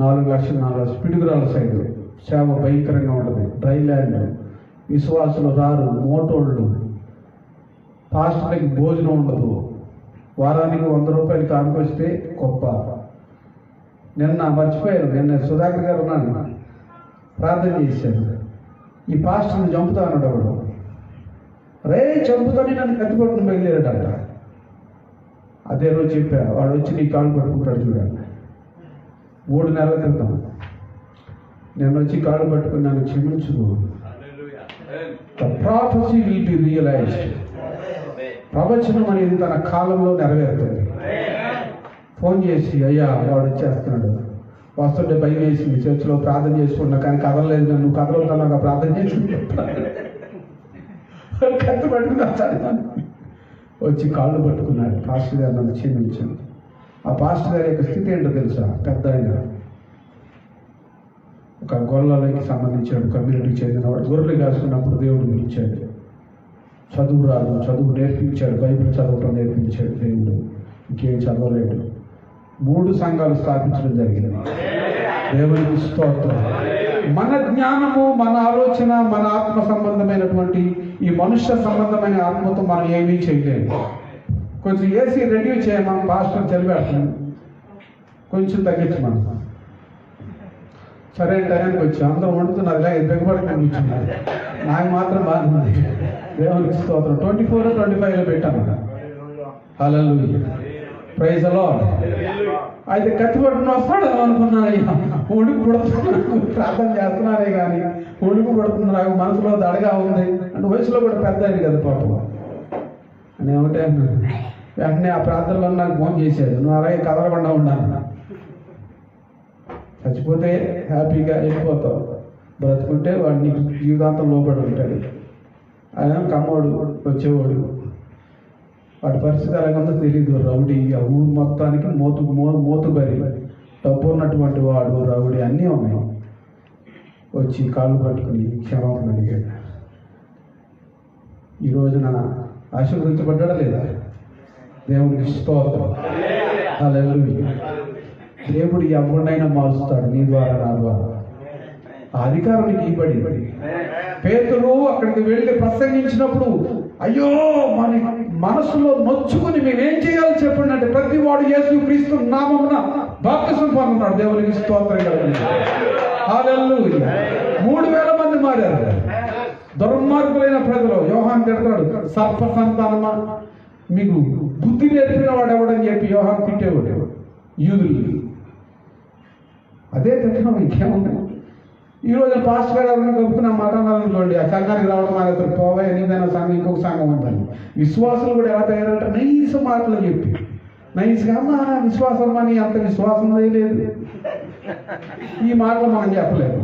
4 లక్షలు 4 లక్షలు. పిడుగురాల సైడ్ సేవ భయంకరంగా ఉంటుంది. డ్రై ల్యాండ్, విశ్వాసులు రారు, మోటోళ్ళు, పాస్టర్లకి భోజనం ఉండదు. వారానికి 100 రూపాయలు కానుకొస్తే గొప్ప. నిన్న మర్చిపోయాను, నిన్న సుధాకర్ గారు ఉన్నాను, ప్రార్థన చేశాను. ఈ పాస్టర్ని చంపుతా అన్నాడు వాడు. రే చంపుతాని నన్ను కత్తిపట్టుకుని బయలుదేరాడంట. అదే రోజు చెప్పా, వాడు వచ్చి నీ కాళ్ళు పట్టుకుంటాడు చూడండి. 3 నెలల క్రితం నేను వచ్చి కాళ్ళు పట్టుకుని నన్ను క్షమించు, the prophecy will be realised. ప్రవచనం అనేది తన కాలంలో నెరవేరుతుంది. ఫోన్ చేసి, అయ్యా వాడు వచ్చేస్తున్నాడు, వస్తుంటే భయం వేసింది, చర్చిలో ప్రార్థన చేసుకున్నా కానీ కదలలేదు. నువ్వు కదలవుతాను ప్రార్థన చేసి కత్తి పట్టుకుని వచ్చి కాళ్ళు పట్టుకున్నాడు. పాస్టర్ గారు నన్ను క్షమించాను. ఆ పాస్టర్ గారి యొక్క స్థితి ఏంటో తెలుసా? పెద్ద ఆయన, ఒక గొల్లలకి సంబంధించిన కమ్యూనిటీకి చెందినవాడు. గొర్రెలు కాసుకున్నప్పుడు దేవుడు పిలిచాడు. చదువు రాదు, చదువు నేర్పించాడు. బైబిల్ చదవటం నేర్పించాడు దేవుడు. ఇంకేం చదవలేడు. 3 సంఘాలు స్థాపించడం జరిగింది. దేవునికి స్తోత్రం. మన జ్ఞానము, మన ఆలోచన, మన ఆత్మ సంబంధమైనటువంటి ఈ మనుష్య సంబంధమైన ఆత్మతో మనం ఏమీ చేయలేము. కొంచెం ఏసీ రెడ్యూస్ చేయమని పాస్టర్ తెలిపాడు. కొంచెం తగ్గించమని. సరే టైంకి వచ్చి అందరూ వండుతున్నారు, దిగబడి కూర్చున్నారు. నాకు మాత్రం బాగుంది. దేవునికి స్తోత్రం. 24, 25లో పెట్టాను. హల్లెలూయా, ప్రైజ్ ది లార్డ్. అయితే కత్తి పట్టుకుని వస్తాడు అనుకున్నాను. ఉడుకు పుడుతున్నాను, ప్రార్థన చేస్తున్నానే కానీ ఉడుకు పుడుతుంది. నాకు మనసులో దడగా ఉంది. అంటే వయసులో కూడా పెద్ద అయింది కదా పాపం. నేను ఒకటే వెంటనే ఆ ప్రార్థనలో నాకు ఫోన్ చేశాడు, నువ్వు అలాగే కదలకుండా ఉన్నాను. చచ్చిపోతే హ్యాపీగా వెళ్ళిపోతావు, బ్రతుకుంటే వాడిని జీవితాంతం లోపడి ఉంటాడు. ఆయన కమ్మోడు వచ్చేవాడు, వాడి పరిస్థితి ఎలాగందో తెలియదు. రౌడీ, ఆ ఊరు మొత్తానికి మోతుబరి, డబ్బు ఉన్నటువంటి వాడు, రౌడీ అన్నీ ఉన్నాయి. వచ్చి కాళ్ళు పట్టుకుని క్షమాపణ అడిగాడు. ఈ రోజున ఆశీర్వదించబడ్డా లేదా? దేవునికి స్తోత్రం, హల్లెలూయా. దేవుడు ఎవరినైనా మారుస్తాడు, నీ ద్వారా నా ద్వారా. ఆ అధికారం నీకు ఇవ్వబడి. పేతురు అక్కడికి వెళ్ళి ప్రసంగించినప్పుడు అయ్యో మన మనసులో నొచ్చుకుని మేమేం చేయాలో చెప్పండి అంటే, ప్రతి వాడు యేసుక్రీస్తు నామమున బాప్తిసం పొందుతున్నాడు. దేవునికి స్తోత్రం కలుగుతుంది, హల్లెలూయా. 3000 మంది మారారు. దుర్మార్గులైన ప్రజలు. యోహాను తిడతాడు, సర్ప సంతానమా, మీకు బుద్ధి నేర్పిన వాడు ఎవడని చెప్పి యోహాను తిట్టేవాడు యూదులు. అదే తిట్టడం ఇంకేముంది? ఈరోజు పాస్టర్ గారు ఎవరైనా కలుపుకున్న మాట్లాడాలనుకోండి, ఆ సంఘానికి రావడం అనేది పోవే, నీదైనా సంఘం ఇంకొక సంఘం ఉందని. విశ్వాసులు కూడా ఎలా తయారంటారు? నైస్ మాటలు చెప్పి, నైస్గా అమ్మా విశ్వాసం అని, అంత విశ్వాసం లేదు. ఈ మాటలు మనం చెప్పలేము,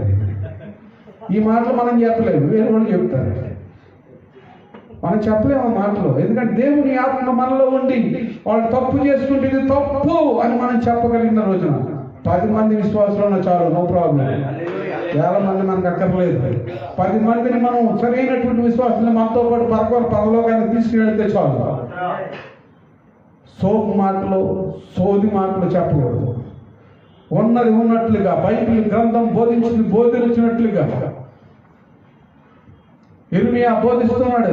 వేరే వాళ్ళు చెప్తారు. మనం చెప్పలేము ఆ మాటలు. ఎందుకంటే దేవుని ఆత్మ మనలో ఉండి వాళ్ళు తప్పు చేసుకుంటే ఇది తప్పు అని మనం చెప్పగలిగిన రోజున 10 మంది విశ్వాసంలో చాలు, నో ప్రాబ్లం. 1000 మంది మనకు అక్కర్లేదు. 10 మందిని మనం సరైనటువంటి విశ్వాసాన్ని మనతో పాటు పరలోకాన్ని తీసుకువెళ్తే చాలు. సోపు మాటలు, సోది మాటలు చెప్పకూడదు. ఉన్నది ఉన్నట్లుగా, బైబిల్ గ్రంథం బోధించినట్లుగా ఇర్మియా బోధిస్తున్నాడు.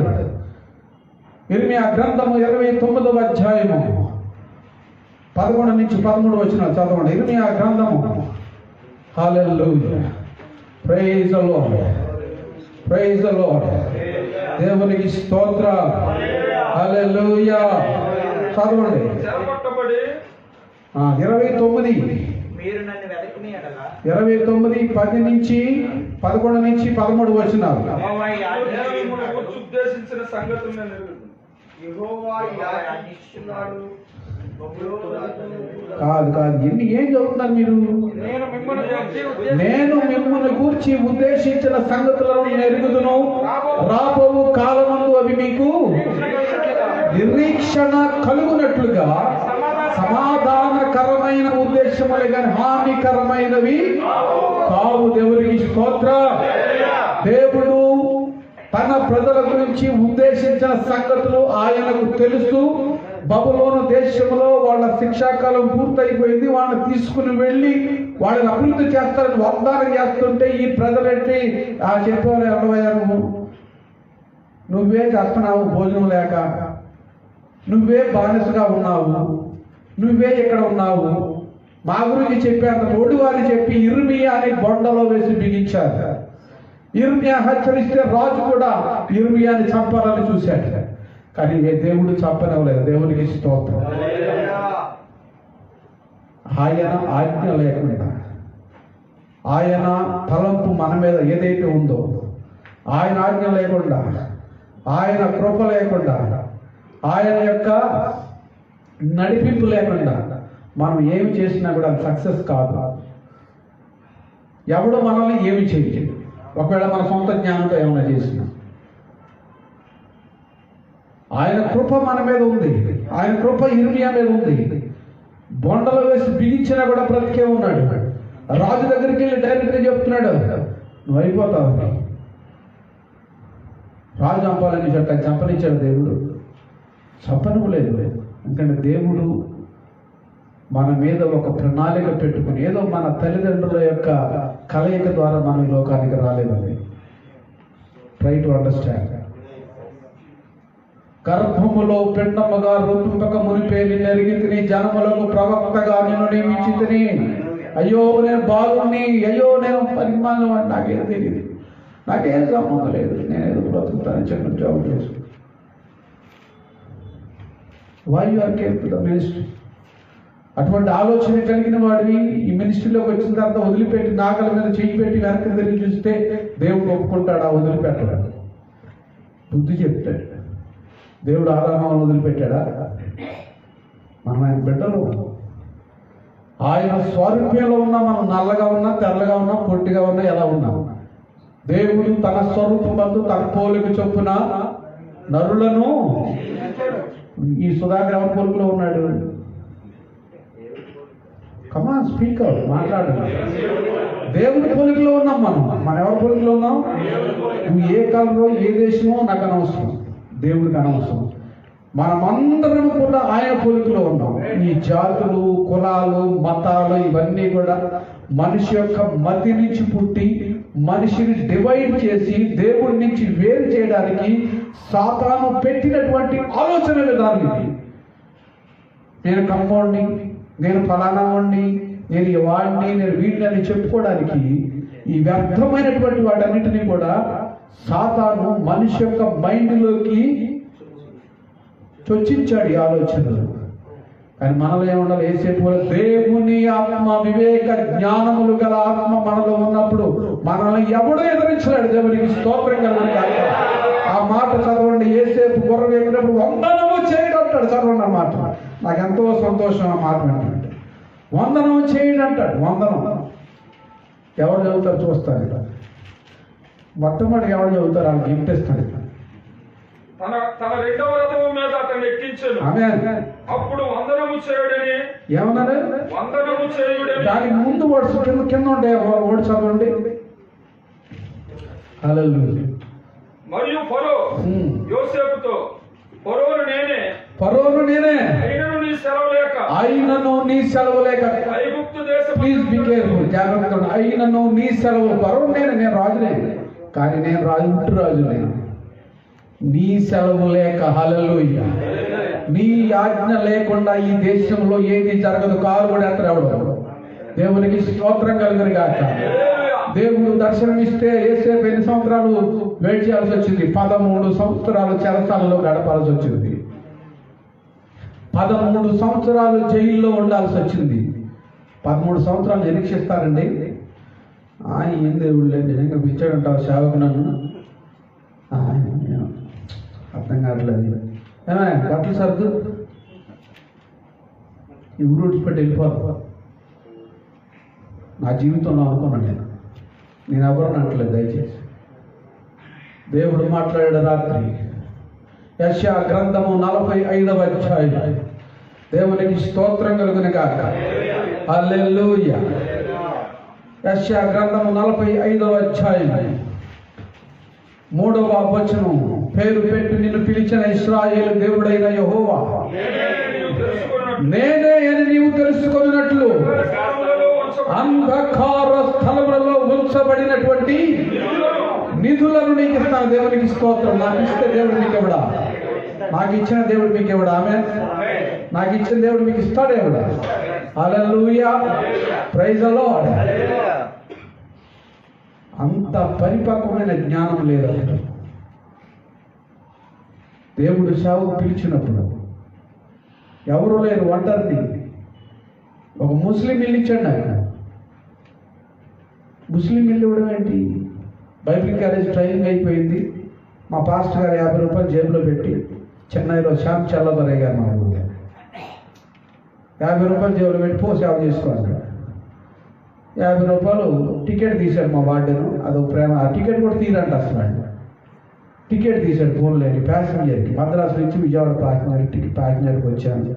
ఇర్మియా గ్రంథము 29వ అధ్యాయము 11 నుంచి 13 వచనాలు చదవండి. ఇర్మియా గ్రంథము. Hallelujah, praise the lord, praise the lord. దేవునికి స్తోత్రం, హల్లెలూయా. చదవండి. 29 10 నుంచి 11 నుంచి 13 వచనాలు. కాదు ఏం చదువుతున్నారు మీరు? నేను మిమ్మల్ని గూర్చి ఉద్దేశించిన సంగతులను ఎరుగుదును, రాబోవు కాలమందు అవి మీకు నిరీక్షణ కలుగునట్లుగా సమాధానకరమైన ఉద్దేశములే కానీ హానికరమైనవి కావు. దేవునికి స్తోత్రం. దేవుడు తన ప్రజల గురించి ఉద్దేశించిన సంగతులు ఆయనకు తెలుసు. బబులోను దేశంలో వాళ్ళ శిక్షాకాలం పూర్తయిపోయింది. వాళ్ళని తీసుకుని వెళ్ళి వాళ్ళని అభివృద్ధి చేస్తారని వాగ్దానం చేస్తుంటే ఈ ప్రజలంటే చెప్పేవారు, ఎవరయ్యాను నువ్వే చేస్తున్నావు, భోజనం లేక నువ్వే బానిసగా ఉన్నావు, నువ్వే ఇక్కడ ఉన్నావు, మా గురించి చెప్పారు. రోడ్డు వారి చెప్పి ఇర్మియాని బొండలో వేసి బిగించారు. ఇర్మియా హెచ్చరిస్తే రాజు కూడా ఇర్మియాని చంపాలని చూశాడు, కానీ దేవుడు చంపనవలేదు. దేవునికి స్తోత్రం. ఆయన ఆజ్ఞ లేకుండా, ఆయన తలంపు మన మీద ఏదైతే ఉందో, ఆయన ఆజ్ఞ లేకుండా, ఆయన కృప లేకుండా, ఆయన యొక్క నడిపింపు లేకుండా మనం ఏమి చేసినా కూడా సక్సెస్ కాదు. ఎవడు మనల్ని ఏమి చేయలేదు. ఒకవేళ మన సొంత జ్ఞానంతో ఏమైనా చేసినా, ఆయన కృప మన మీద ఉంది. ఆయన కృప ఇర్మియా మీద ఉంది. బొండలో వేసి బిగించినా కూడా బ్రతికే ఉన్నాడు. రాజు దగ్గరికి వెళ్ళి డైరెక్ట్గా చెప్తున్నాడు, నువ్వు అయిపోతావు. రాజు చంపాలని చంపనిచ్చాడు దేవుడు, చంపనివ్వలేదు. ఎందుకంటే దేవుడు మన మీద ఒక ప్రణాళిక పెట్టుకుని, ఏదో మన తల్లిదండ్రుల యొక్క కలయిక ద్వారా మనం ఈ లోకానికి రాలేదండి. Try to understand. గర్భములో పిండముగా రూపింపక మునిపే నిన్ను ఎరిగితిని, జనములకు ప్రవక్తగా నిన్ను నియమించితిని. అయ్యో నేను బాగుని, అయ్యో నేను పరిమాణం అని నాకేం తెలియదు, నాకేం సంబంధం లేదు, నేను ఏదో బ్రతుకుతాను, చిన్న జాబ్ చేసుకుంటాను. Why you are care to the ministry? అటువంటి ఆలోచన కలిగిన వాడిని ఈ మినిస్ట్రీలోకి వచ్చిన తర్వాత వదిలిపెట్టి నాగల మీద చెయ్యి పెట్టి వెనక్కి తిరిగి చూస్తే దేవుడు ఒప్పుకుంటాడా? వదిలిపెట్టాడు. బుద్ధి చెప్తాడు. దేవుడు ఆదామును వదిలిపెట్టాడా? మనం ఆయన బిడ్డలు. ఆయన స్వరూపంలో ఉన్నా, మనం నల్లగా ఉన్నా, తెల్లగా ఉన్నా, పొట్టిగా ఉన్నా, ఎలా ఉన్నా, దేవుడు తన స్వరూపమందు తన పోలిక చొప్పున నరులను. ఈ సుధాకర్ ఎవరి పోలికలో ఉన్నాడు? కమాన్ స్పీక్ అవుట్, మాట్లాడు. దేవుడి పోలికలో ఉన్నాం మనం ఎవరి పోలికలో ఉన్నాం? నువ్వు ఏ కాలంలో ఏ దేశమో నాకు అనవసరం, దేవుడికి అనవసరం. మనమందరం కూడా ఆయన పోలికలో ఉన్నాం. ఈ జాతులు, కులాలు, మతాలు ఇవన్నీ కూడా మనిషి యొక్క మతి నుంచి పుట్టి మనిషిని డివైడ్ చేసి దేవుడి నుంచి వేరు చేయడానికి సాతాను పెట్టినటువంటి ఆలోచన విధానం ఇది. నేను కమ్మోడిని, నేను ఫలానా వాడిని, నేను ఈ వాడిని, నేను వీడిని అని చెప్పుకోవడానికి ఈ వ్యర్థమైనటువంటి వాటన్నిటినీ కూడా సాతాను మనిషి యొక్క మైండ్లోకి చొచ్చించాడు ఈ ఆలోచనలు. కానీ మనలో ఏముండాలి? ఏసేపు దేవుని ఆత్మ, వివేక జ్ఞానములు గల ఆత్మ మనలో ఉన్నప్పుడు మనల్ని ఎవడో ఎదిరించలేడు. దేవునికి స్తోత్రం కలుగును గాక. ఆ మాట చదవండి. ఏసేపు గుర్ర వేసినప్పుడు వందనము చేయడం అంటాడు. చదవండి ఆ మాట. నాకు ఎంతో సంతోషం ఆ మాట వింటాడు. వందనం చేయడం అంటాడు. వందనం ఎవరు చదువుతారు చూస్తారు. ఇలా మొట్టమొదటి ఎవరు చదువుతారు? వాళ్ళకి గిఫ్ట్ ఇస్తాడు. తన రెండవ రథము మీద అతన్ని ఎక్కించాను. అప్పుడు వందనము చేయుడని ఏమన్నారు? వందనము చేయుడని. దానికి ముందు వర్డ్స్ కింద ఉంటాయి. వర్డ్ చదవండి. హల్లెలూయా. మరియు ఫరో యోసేపుతో, ఫరోను నేనే అయినను నీ సెలవు లేక ఐగుప్తు దేశం. ప్లీజ్ బి కేర్ఫుల్, జాగ్రత్తగా. అయినను నీ సెలవు. ఫరో నేను రాజునే, కానీ నేను రాజు నేను. నీ సెలవు లేక. హల్లెలూయా. నీ ఆజ్ఞ లేకుండా ఈ దేశంలో ఏది జరగదు. కాలు కూడా ఎత్తరెవడు. దేవునికి స్తోత్రం కలుగును గాక. దేవుడు దర్శనమిస్తే యేసేపు ఎన్ని సంవత్సరాలు వెయిట్ చేయాల్సి వచ్చింది? 13 సంవత్సరాలు చెరసాలలో గడపాల్సి వచ్చింది. 13 సంవత్సరాలు జైల్లో ఉండాల్సి వచ్చింది. 13 సంవత్సరాలు నిరీక్షిస్తారండి. ఏం దేవుడు లేదు, నిజంగా పిచ్చాడంటావు సేవకు నన్ను. అర్థం కావట్లేదు. ఏమైనా బట్టలు సర్దు, ఈ ఊరు విడిచిపెట్టి వెళ్ళిపోదు. నా జీవితంలో అనుకున్నాను నేను ఎవరు అనట్లేదు. దయచేసి దేవుడు మాట్లాడాడు రాత్రి. యెషయా గ్రంథము 45వ అధ్యాయం. దేవునికి స్తోత్రం కలుగును గాక. హల్లెలూయా. యెషయా గ్రంథము 45వ అధ్యాయం 3వ వచనం. పేరు పెట్టి నిన్ను పిలిచిన ఇశ్రాయేలు దేవుడైన యెహోవా నేనే అని నీవు తెలుసుకున్నట్లు అంధకార స్థలములలో ఉంచబడినటువంటి నిధులను నీకు ఇస్తాను. దేవునికి స్తోత్రం. నాకు ఇస్తే దేవుడు మీకు ఎవడా? నాకు ఇచ్చిన దేవుడు మీకు ఎవడా? ఆమేన్. నాకు ఇచ్చిన దేవుడు మీకు ఇస్తాడు ఎవడా? హల్లెలూయా. Praise the lord. అంత పరిపక్వమైన జ్ఞానం లేదు. దేవుడు సేవకు పిలిచినప్పుడు ఎవరు లేరు, ఒంటరిని. ఒక ముస్లిం ఇల్లు ఇచ్చాడు ఆయన. ముస్లిం ఇల్లు ఇవ్వడం ఏంటి? బైబిల్ కాలేజ్ ట్రైనింగ్ అయిపోయింది. మా పాస్టర్ గారు 50 రూపాయలు జేబులో పెట్టి, చెన్నైలో శ్యామ్ చల్లదరయ్య గారు మా ఊళ్ళో 50 రూపాయలు జేబులో పెట్టి సేవ చేసుకోవాలి. 50 రూపాయలు టికెట్ తీశాడు మా వార్డెను. అదో ప్రేమ. ఆ టికెట్ కూడా తీరంట అసలు. టికెట్ తీశాడు ఫోన్ లేని ప్యాసింజర్కి. మద్రాసు నుంచి విజయవాడ ప్యాసింజర్కి వచ్చాను.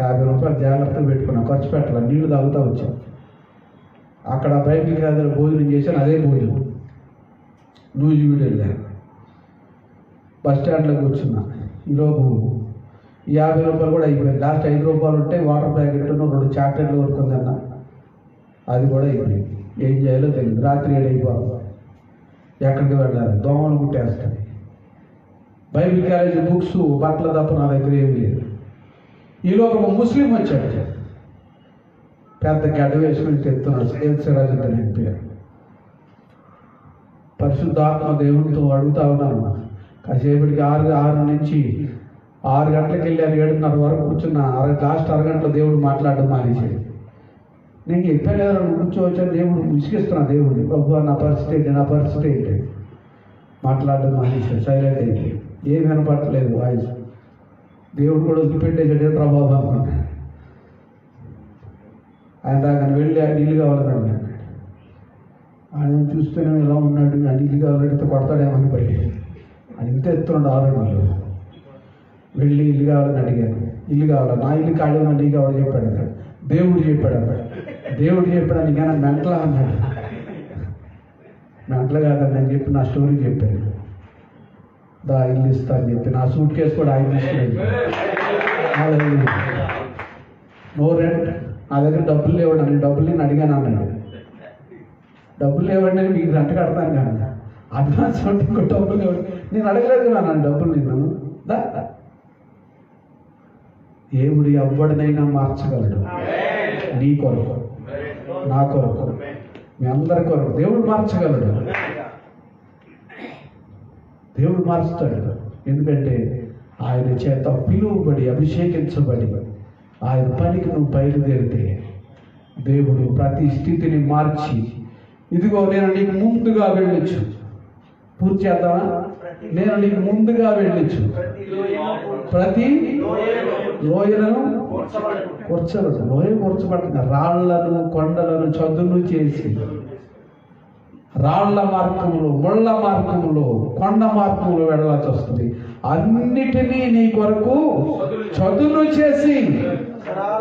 50 రూపాయలు జాగ్రత్తగా పెట్టుకున్నాను. ఖర్చు పెట్టాలి. నీళ్లు తాగుతూ వచ్చాను. అక్కడ బైబిల్ కాలేజీలో భోజనం చేశాను. అదే భోజనం నూజివీడు వెళ్ళాను. బస్ స్టాండ్లో కూర్చున్నా. ఈలోపు 50 రూపాయలు కూడా అయిపోయింది. లాస్ట్ 5 రూపాయలు ఉంటే వాటర్ ప్యాకెట్ 2 చాక్లెట్లు కొనుక్కుందన్నా. అది కూడా అయిపోయింది. ఏం చేయాలో తెలియదు. రాత్రి 7 అయిపోవాలి. ఎక్కడికి వెళ్ళాలి? దోమలు కుట్టేస్తాయి. బైబిల్ కాలేజీ బుక్స్, బట్టలు తప్ప నా దగ్గర ఏమి లేదు. ఈలోపు ఒక ముస్లిం వచ్చాడు. పెద్ద గడ్డ వేసుకుని చెప్తున్నాడు. సిరాజుద్దీన్ అని పేరు. పరిశుద్ధాత్మ దేవునితో అడుగుతా ఉన్నాను. కాసేపటికి 6 నుంచి 6 గంటలకు వెళ్ళాను. 7:30 వరకు కూర్చున్న. లాస్ట్ అరగంటలో దేవుడు మాట్లాడడం మానేసాడు. నేను చెప్పాను కదా, కూర్చోవచ్చాను. దేవుడు విసిగిస్తున్నా. దేవుడిని, ప్రభు నా పరిస్థితి ఏంటి మాట్లాడడం మానేసాడు. సైలెంట్ అయితే ఏం వినపట్టలేదు వాయిస్. దేవుడు కూడా వదిలిపెట్టేసాడు. ప్రభావం ఆయన రాగానే వెళ్ళి ఆయన నీళ్ళు కావాలని అడిగాను. ఆయన చూస్తేనే ఎలా ఉన్నాడు, ఆ నీళ్ళు కావాలంటే కొడతాడేమని పోయి ఆయన ఇంత ఎత్తున్నాడు 6 అడుగులు. వెళ్ళి ఇల్లు కావాలని అడిగాను. ఇల్లు కావాలి, నా ఇల్లు ఖాళీ నీ కావాలి చెప్పాడు అన్నాడు. దేవుడు చెప్పాడు అన్నాడు. దేవుడు చెప్పాడు అని కానీ మెంటలా అన్నాడు. మెంటలు కాదని నేను చెప్పి నా స్టోరీ చెప్పాను. దా ఇల్లు ఇస్తా అని చెప్పి నా సూట్ కేసు కూడా ఆయన తీసుకునేది. నో రెంట్, నా దగ్గర డబ్బులు లేవండి, నేను డబ్బులు నేను అడిగాను అన్నాడు. డబ్బులు లేవండి అని మీకు రెంట్ కడతాను కానీ అడ్వాన్స్ అంటే ఇంకో డబ్బులు లేవండి. నేను అడగలేదు కదా నన్ను డబ్బులు. నేను దా దేవుడు ఎవరినైనా మార్చగలడు. నీ కొరకు, నా కొరకు, మీ అందరి కొరకు దేవుడు మార్చగలడు. దేవుడు మారుస్తాడు. ఎందుకంటే ఆయన చేత పిలువబడి అభిషేకించబడి ఆయన పనికి నువ్వు బయలుదేరితే దేవుడు ప్రతి స్థితిని మార్చి, ఇదిగో నేను నీకు ముందుగా వెళ్ళొచ్చు. పూర్తి చేద్దామా? నేను నీకు ముందుగా వెళ్ళొచ్చు. ప్రతి లోయలను కూర్చోబడు. లోయ కూర్చోబడుతుంది. రాళ్లను కొండలను చదును చేసి రాళ్ల మార్గంలో, ముళ్ళ మార్గంలో, కొండ మార్గంలో వెళ్ళాల్సి వస్తుంది. అన్నిటినీ నీ కొరకు చదును చేసి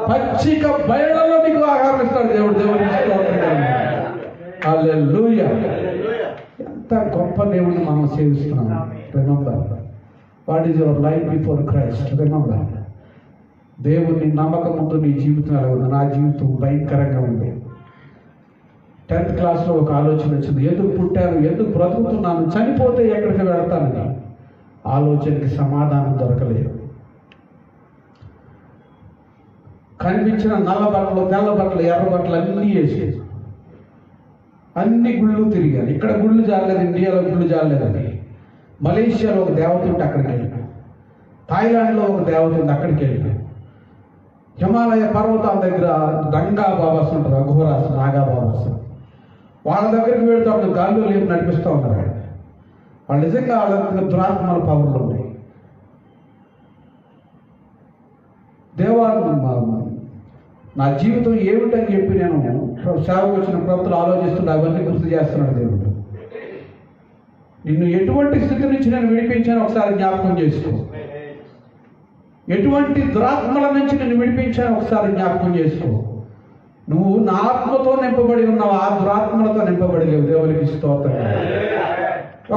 పచ్చిక బయళ్ళలో నీకు ఆహారం ఇస్తాడు దేవుడు. దేవుడు హల్లెలూయా. ఎంత గొప్ప దేవుడిని మనం సేవిస్తున్నాం. Remember what is your life before Christ. Remember దేవుని నమ్మకం ముందు నీ జీవితం ఎలా ఉంది? నా జీవితం భయంకరంగా ఉంది. 10th క్లాస్లో ఒక ఆలోచన వచ్చింది. ఎందుకు పుట్టాను, ఎందుకు బ్రతుకుతున్నాను, చనిపోతే ఎక్కడికి వెళ్తానని. ఆలోచనకి సమాధానం దొరకలేదు. కనిపించిన నల్ల బట్టలు, తెల్ల బట్టలు, ఎర్ర బట్టలు అన్నీ వేసి అన్ని గుళ్ళు తిరిగాను. ఇక్కడ గుళ్ళు జారలేదు, ఇండియాలో గుళ్ళు జారలేదని. మలేషియాలో ఒక దేవత ఉంటే అక్కడికి వెళ్ళాను. థాయిలాండ్లో ఒక దేవత ఉంది, అక్కడికి వెళ్ళాను. హిమాలయ పర్వతాల దగ్గర రంగా బాబాస్ ఉంటారు, అఘోరాస్, నాగా బాబాస్. వాళ్ళ దగ్గరికి వెళ్తూ ఉన్న గాల్లో లేపు నడిపిస్తూ ఉన్నారు. వాళ్ళు నిజంగా వాళ్ళ దగ్గర దురాత్మల పవర్లు ఉన్నాయి. దేవా, నా జీవితం ఏమిటని చెప్పి నేను సేవకు వచ్చిన ప్రవక్తలు ఆలోచిస్తుంటే అవన్నీ గుర్తు చేస్తున్నాడు దేవుడు. నిన్ను ఎటువంటి స్థితి నుంచి నేను విడిపించాను ఒకసారి జ్ఞాపకం చేసుకో. ఎటువంటి దురాత్మల నుంచి నేను విడిపించాను ఒకసారి జ్ఞాపకం చేసుకో. నువ్వు నా ఆత్మతో నింపబడి ఉన్నావు, ఆ దురాత్మలతో నింపబడి లేవు. దేవునికి స్తోత్రం.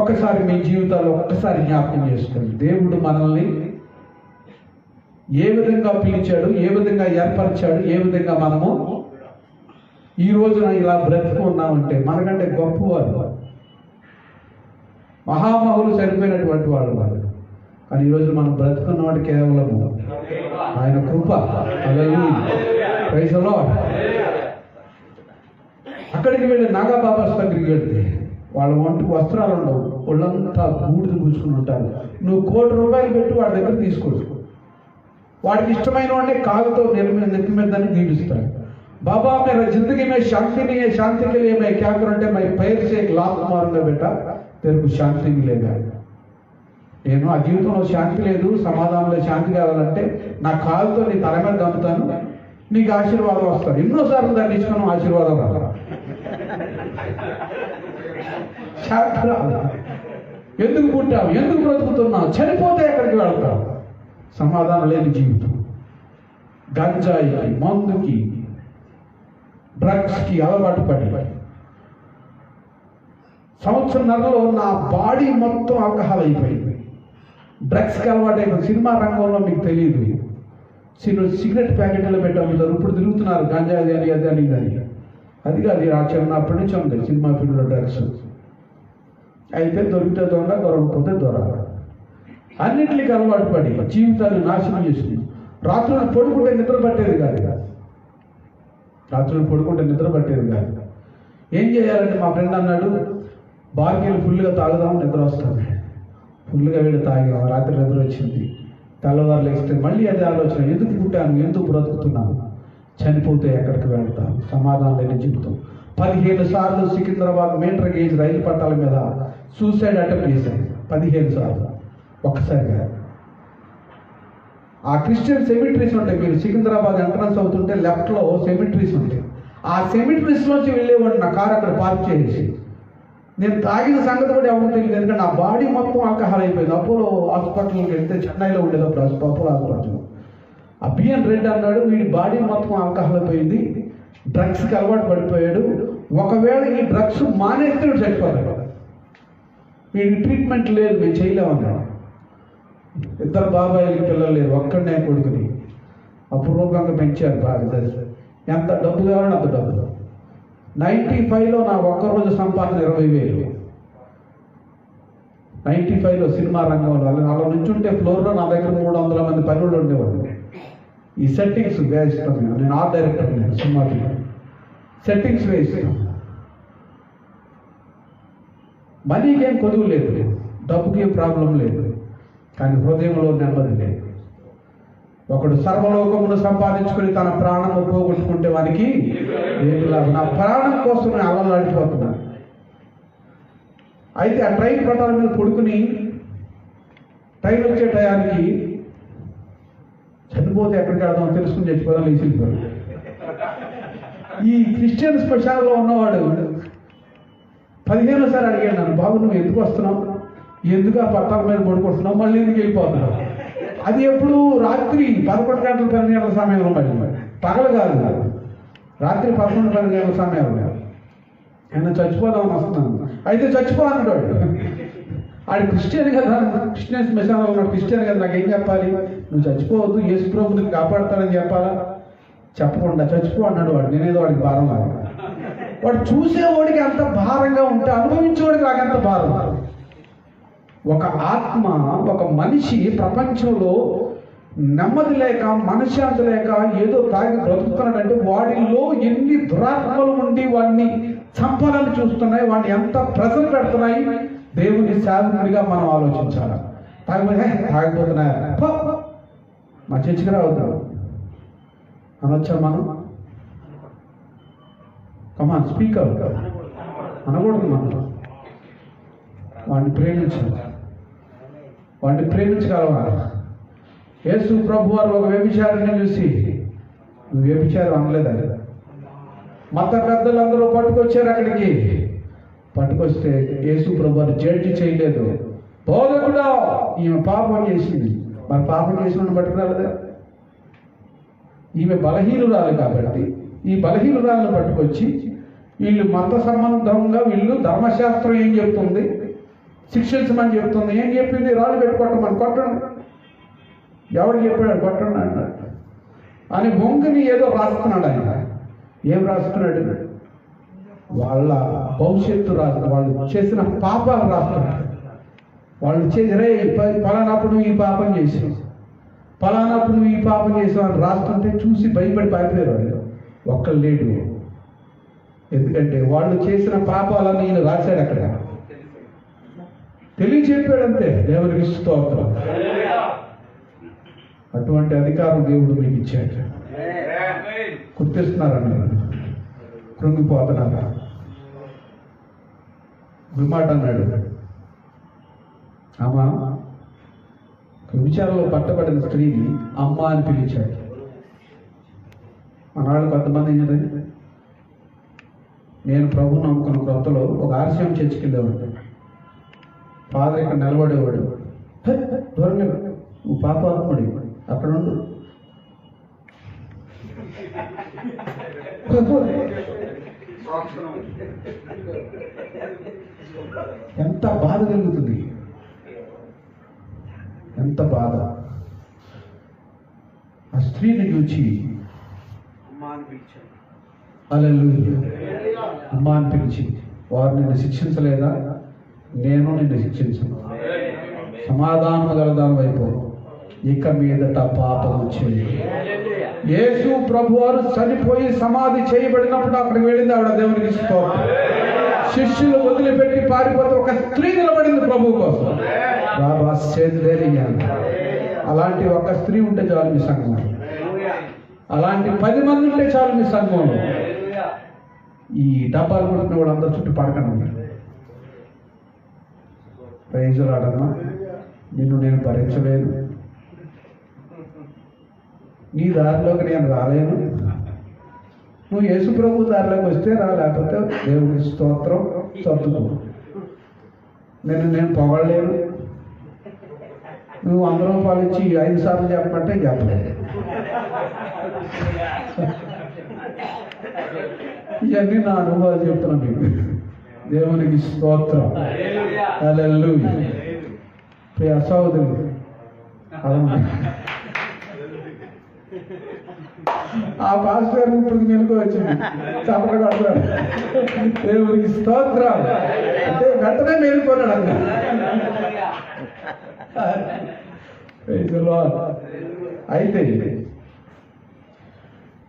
ఒక్కసారి మీ జీవితాల్లో ఒక్కసారి జ్ఞాపకం చేసుకోండి. దేవుడు మనల్ని ఏ విధంగా పిలిచాడు, ఏ విధంగా ఏర్పరిచాడు, ఏ విధంగా మనము ఈ రోజున ఇలా బ్రతుకున్నామంటే మనకంటే గొప్పవారు, మహామహులు చనిపోయినటువంటి వాళ్ళు వాళ్ళు. కానీ ఈరోజు మనం బ్రతుకున్నవాడు కేవలము ఆయన కృప. హల్లెలూయా, ప్రైజ్ ది లార్డ్. అక్కడికి వెళ్ళి నాగా బాబాస్ దగ్గరికి వెళ్తే వాళ్ళ ఒంటికి వస్త్రాలు ఉండవు, ఒళ్ళంతా బూడిద పూసుకుని ఉంటారు. నువ్వు ₹1,00,000 పెట్టి వాడి దగ్గర తీసుకోవచ్చు. వాడికి ఇష్టమైన వాడిని కాలుతో నెత్తి మీద దాన్ని దీవిస్తాడు. బాబా मेरा जिंदगी में शांति नहीं है, शांति के लिए मैं क्या करूं? मैं पैर से एक लात मारूंगा बेटा, तेरे को शांति मिलेगा. నేను ఆ జీవితంలో శాంతి లేదు, సమాధానంలో శాంతి కావాలంటే నా కాలుతో నీ తల మీద దంపుతాను, నీకు ఆశీర్వాదం వస్తాడు. ఎన్నోసార్లు దాన్ని ఇచ్చుకున్నాం, ఆశీర్వాదం రాదు. శాంతి రాదు. ఎందుకు పుట్టావు, ఎందుకు బ్రతుకుతున్నావు, చనిపోతే ఎక్కడికి వెళ్తావు? సమాధానం లేని జీవితం. గంజాయికి, మందుకి, డ్రగ్స్కి అలవాటు పడి సంవత్సరంన్నరలో నా బాడీ మొత్తం ఆల్కహాల్ అయిపోయింది. డ్రగ్స్కి అలవాటు అయిపోయింది. సినిమా రంగంలో మీకు తెలియదు, సిగరెట్ ప్యాకెట్లో పెట్టి అమ్ముతారు. ఇప్పుడు తిరుగుతున్నారు గంజాయి అని, అది అని, అది అది కాదు. ఆ చిన్నప్పటి నుంచి ఉంది సినిమా ఫీల్డ్లో డ్రగ్స్. అయితే దొరికితే దొంగ, దొరకకపోతే దొర. అన్నింటికి అలవాటు పడి జీవితాన్ని నాశనం చేసింది. రాత్రులు పడుకుంటే నిద్ర పట్టేది కాదు. రాత్రులు పడుకుంటే నిద్ర పట్టేది కాదు. ఏం చేయాలంటే మా ఫ్రెండ్ అన్నాడు, బార్గీలు ఫుల్గా తాగుదాం, నిద్ర వస్తుంది. ఫుల్గా వెళ్ళి తాగాం, రాత్రి నిద్ర వచ్చింది. తెల్లవారు లేస్తే మళ్ళీ అదే ఆలోచన, ఎందుకు పుట్టాను, ఎందుకు బ్రతుకుతున్నాను, చనిపోతే ఎక్కడికి వెళ్తాను? సమాధానం లేని జీవితం. 15 సార్లు సికింద్రాబాద్ మీటర్ గేజ్ రైలు పట్టాల మీద సూసైడ్ అటెంప్ట్ చేశాను. 15 సార్లు, ఒక్కసారిగా. ఆ క్రిస్టియన్ సెమిట్రీస్ ఉంటాయి. మీరు సికింద్రాబాద్ ఎంట్రన్స్ అవుతుంటే లెఫ్ట్లో సెమిట్రీస్ ఉంటాయి. ఆ సెమిటరీస్లోంచి వెళ్ళేవాడు నా కారు అక్కడ పార్క్ చేసి. నేను తాగిన సంగతి కూడా ఎవరు తెలియదు, ఎందుకంటే నా బాడీ మొత్తం ఆల్కహాల్ అయిపోయింది. అపోలో హాస్పిటల్కి వెళ్తే చెన్నైలో ఉండేటప్పుడు అపోలో హాస్పిటల్ ఆ బిఎన్ రెడ్డి అన్నాడు, వీడి బాడీ మొత్తం ఆల్కహాల్ అయిపోయింది, డ్రగ్స్కి అలవాటు పడిపోయాడు, ఒకవేళ ఈ డ్రగ్స్ మానేస్తే చచ్చిపోతాడు, వీడికి ట్రీట్మెంట్ లేదు, మేము చేయలేమన్నాడు. ఇద్దరు బాబాయిలకి పిల్లలు లేరు, ఒక్కడనే కొడుకుని అపూర్వకంగా పెంచారు బాగా. ఎంత డబ్బు కావాలంటే అంత డబ్బు. 95లో నా ఒక్కరోజు సంపాదన 20,000. 95లో సినిమా రంగంలో అలా నుంచుంటే ఫ్లోర్లో నా దగ్గర 300 మంది పనులు ఉండేవాళ్ళు. ఈ సెట్టింగ్స్ వేస్తాను నేను ఆర్ట్ డైరెక్టర్, నేను సినిమాకి సెట్టింగ్స్ వేస్తాను. మనీకి ఏం కొదువు లేదు, డబ్బుకి ఏం ప్రాబ్లం లేదు, కానీ హృదయంలో నెమ్మది లేదు. ఒకడు సర్వలోకమును సంపాదించుకుని తన ప్రాణము పోగొట్టుకుంటే వానికి ఏమి లాభం? నా ప్రాణం కోసం నేను అల్లలాడిపోతున్నాను. అయితే ఆ ట్రైన్ పట్టాల మీద పడుకుని ట్రైన్ వచ్చే టయానికి చనిపోతే ఎక్కడికి వెళ్దాం తెలుసుకుని చచ్చిపోదాం లేచిపోయాడు. ఈ క్రిస్టియన్ శ్మశానంలో ఉన్నవాడు 15 సార్లు అడిగాడు నన్ను, బాబు నువ్వు ఎందుకు వస్తున్నావు, ఎందుకు ఆ పట్టాల మీద పడుకొస్తున్నావు, మళ్ళీ ఎందుకు వెళ్ళిపోతున్నావు? అది ఎప్పుడు రాత్రి 11 గంటల 12 గంటల సమయంలో, మళ్ళీ పగలు కాదు, రాత్రి 11-12 గంటల సమయంలో. ఆయన చచ్చిపోదామని వస్తున్నాను. అయితే చచ్చిపో అన్నాడు. ఆడు క్రిస్టియన్ కదా, క్రిస్టియన్ శ్మశానంలో ఉన్నాడు, క్రిస్టియన్ కదా, నాకేం చెప్పాలి? నువ్వు చచ్చిపోవద్దు, యేసు ప్రభు నీకు కాపాడతానని చెప్పాలా? చెప్పకుండా చచ్చిపో అన్నాడు వాడు. నేనేదో వాడికి భారం కాదు. వాడు చూసేవాడికి అంత భారంగా ఉంటే అనుభవించేవాడికి నాకెంత భారం. ఒక ఆత్మ, ఒక మనిషి ప్రపంచంలో నెమ్మది లేక, మనశ్శాంతి లేక ఏదో తాగి బ్రతుకుతున్నాడంటే వాడిలో ఎన్ని దురాత్మలు ఉండి వాడిని చంపాలని చూస్తున్నాయి, వాడిని ఎంత ప్రెజర్ పెడుతున్నాయి. దేవుని సేవకుడిగా మనం ఆలోచించాలి. తాగిపోతున్నాయా, మా చర్చికి రావద్దు అనొచ్చా మనం? కమాన్ స్పీక్ అవుట్ అనకూడదు. మనం వాడిని ప్రేమించాలి, వాడిని ప్రేమించగలవా? యేసు ప్రభు వారు ఒక వ్యభిచారిని చూసి నువ్వు వ్యభిచారం అనలేదా? మత పెద్దలందరూ పట్టుకొచ్చారు అక్కడికి. పట్టుకొస్తే యేసు ప్రభు వారు జడ్జి చేయలేదు. బోధకుడా ఈమె పాపం చేసింది, మరి పాపం చేసిన పట్టుకురాలేదా? ఈమె బలహీనురాలు కాబట్టి ఈ బలహీనురాలను పట్టుకొచ్చి వీళ్ళు మత సంబంధంగా, వీళ్ళు ధర్మశాస్త్రం ఏం చెప్తుంది, శిక్షించమని చెప్తుంది, ఏం చెప్పింది? రాళ్ళు పెట్టుకోవటం, కొట్టడం. ఎవడు చెప్పాడు కొట్టండి అన్నాడు అని బొంగుని ఏదో రాస్తున్నాడు ఆయన. ఏం రాస్తున్నాడు? వాళ్ళ భవిష్యత్తు రాదు, వాళ్ళు చేసిన పాపాలు రాస్తున్నాడు. వాళ్ళు చేసి పలానప్పుడు ఈ పాపం చేసాం, పలానప్పుడు ఈ పాపం చేసాం అని రాస్తుంటే చూసి భయపడి పారిపోయారు వాళ్ళు. ఒక్కరు లేడు, ఎందుకంటే వాళ్ళు చేసిన పాపాలని ఈయన రాశాడు అక్కడ, తెలియచెప్పాడంతే. దేవునికి స్తోత్రం. అటువంటి అధికారం దేవుడు మీకు ఇచ్చాడు. గుర్తిస్తున్నారన్నారు, కృంగిపోతున్నారా? ఒక మాట అన్నాడు, అమ్మా విచారంలో పట్టబడిన స్త్రీని అమ్మ అని పిలిచాడు. మనాళ్ళు కొంతమంది ఏం చేయాలి, నేను ప్రభువు నమ్ముకున్న క్రొత్తలో ఒక ఆర్సీఎం చర్చికి వెళ్ళేవాడు. ఫాదర్ ఇక్కడ నిలబడేవాడు, దూరంగా నువ్వు పాపాత్ముడి అక్కడ ఉండు. ఎంత బాధ కలుగుతుంది, ఎంత బాధ. ఆ స్త్రీని చూచి హల్లెలూయా అమ్మ అని పిలిచి, వారు నిన్ను శిక్షించలేదా? నేను నిన్ను శిక్షించను, సమాధానం గలదానం వైపు ఇక మీదట పాపము చేయి. యేసు ప్రభు వారు చనిపోయి సమాధి చేయబడినప్పుడు అక్కడికి వెళ్ళింది ఆవిడ. దేవునికి స్తోత్రం. శిష్యులు వదిలిపెట్టి పారిపోతే ఒక స్త్రీ నిలబడింది ప్రభు కోసం. అలాంటి ఒక స్త్రీ ఉంటే చాలు మీ సంఘంలో, అలాంటి 10 మంది ఉంటే చాలు మీ సంఘంలో. ఈ డబ్బాలు కొడుకున్న వాడు అందరూ చుట్టూ పడకండి. ప్రైజులాడమ్మా, నిన్ను నేను భరించలేను, నీ దారిలోకి నేను రాలేను, నువ్వు యేసు ప్రభు దారిలోకి వస్తే రా, లేకపోతే దేవుని స్తోత్రం సర్దుకో. నేను పొగలేను. నువ్వు 100 రూపాయలు ఇచ్చి 5 సార్లు చెప్పమంటే చెప్పలేదు. ఇవన్నీ నా అనుభవాలు చెప్తున్నా మీకు. దేవునికి స్తోత్రం. హల్లెలూయా. ప్రియ సహోదరుడు, ఆ పాస్టర్ గారు ఇప్పుడు మెలకు వచ్చింది, చప్పట్లు కొడతారు. దేవునికి స్తోత్రం అంటే వెంటనే మేలుకున్నాడు అన్న. అయితే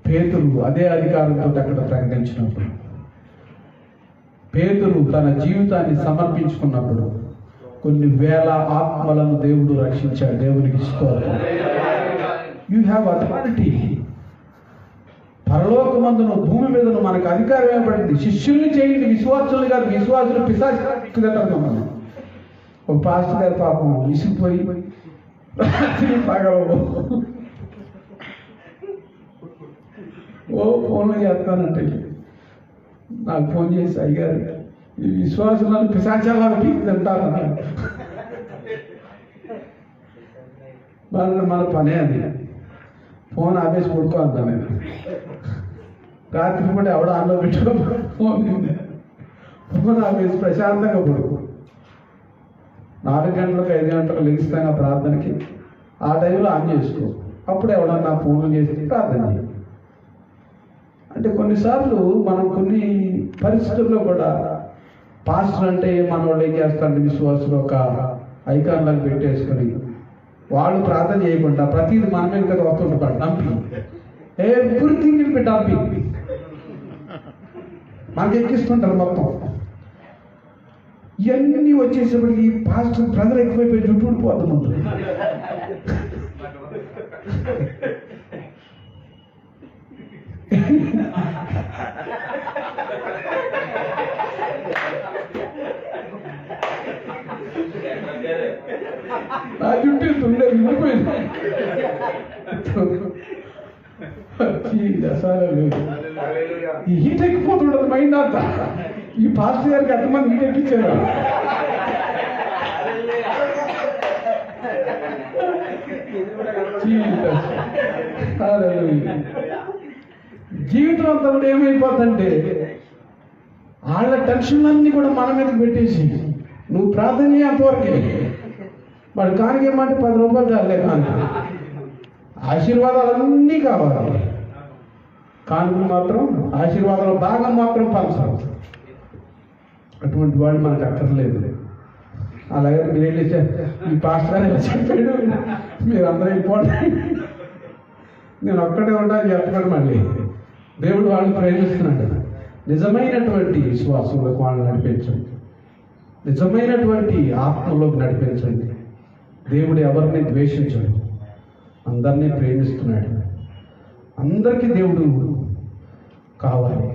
పేతురు అదే అధికారంతో అక్కడ ప్రకటించినప్పుడు, పేతురు తన జీవితాన్ని సమర్పించుకున్నప్పుడు కొన్ని వేల ఆత్మలను దేవుడు రక్షించాడు. దేవునికి స్తోత్రం. You have authority. పరలోకమందును భూమి మీదను మనకు అధికారం ఇవ్వబడింది. శిష్యుల్ని చేయండి, విశ్వాసులు కాదు. విశ్వాసులు పిశాచులు. ఒక పాస్టర్ గారి పాపం విసిగిపోయి రాత్రి పగలవు ఫోన్లో చేస్తానంటే నాకు ఫోన్ చేసి, అయ్యారు ఈ విశ్వాసాలను పిశాచాలను తింటారు. మన పనే అది. ఫోన్ ఆపేసి పడుకోవద్దా నేను. రాత్రి కూడా ఎవడ ఆన్లో పెట్టడం ఫోన్ ఆపేసి ప్రశాంతంగా పడుకో. 4 గంటలకు 5 గంటలకు లెగిస్తాను ఆ ప్రార్థనకి. ఆ టైంలో ఆన్ చేసుకో. అప్పుడు ఎవడన్నా ఫోన్లు చేసి ప్రార్థన చేయి. అంటే కొన్నిసార్లు మనం కొన్ని పరిస్థితుల్లో కూడా పాస్టర్ అంటే మన వాళ్ళు ఏం చేస్తారంటే విశ్వాసులు ఒక ఐకాన్లకు పెట్టేసుకొని వాళ్ళు ప్రార్థన చేయకుండా ప్రతిదీ మన మీద కదా వస్తుంటారు. డంపింగ్, ఎవ్రీథింగ్ డంపింగ్ మనకి ఎక్కిస్తుంటారు మొత్తం. ఇవన్నీ వచ్చేసేపటికి పాస్టర్ ప్రజలు ఎక్కువైపోయి చుట్టూ ఊడిపోద్ది ముందు. నా చుట్టూ ఉండే విడిపోయింది. ఈ హీట్ ఎక్కిపోతుండదు మైండ్ అంతా. ఈ పాస్టర్ గారికి ఎంతమంది హీట్ ఎక్కించారు. జీవితం అంతా కూడా ఏమైపోతుంటే వాళ్ళ టెన్షన్లన్నీ కూడా మన మీదకి పెట్టేసి నువ్వు ప్రార్థన చేయంతవరకే. వాడు కానికేమంటే 10 రూపాయలు చాలే కాను. ఆశీర్వాదాలన్నీ కావాలి. కానుకలు మాత్రం ఆశీర్వాదాల భాగం మాత్రం పంచాలి. అటువంటి వాడు మనకు అక్కర్లేదు. అలాగే మీరు వెళ్ళి ఈ పాస్టర్ అని చెప్పాడు, మీరందరూ వెళ్ళిపోండి, నేను ఒక్కడే ఉండాలని చెప్పాడు. మళ్ళీ దేవుడు వాళ్ళని ప్రేమిస్తున్నాడు. నిజమైనటువంటి విశ్వాసంలోకి వాళ్ళని నడిపించండి. నిజమైనటువంటి ఆత్మలోకి నడిపించండి. దేవుడు ఎవరిని ద్వేషించడు, అందరినీ ప్రేమిస్తున్నాడు. అందరికీ దేవుడు కావాలి.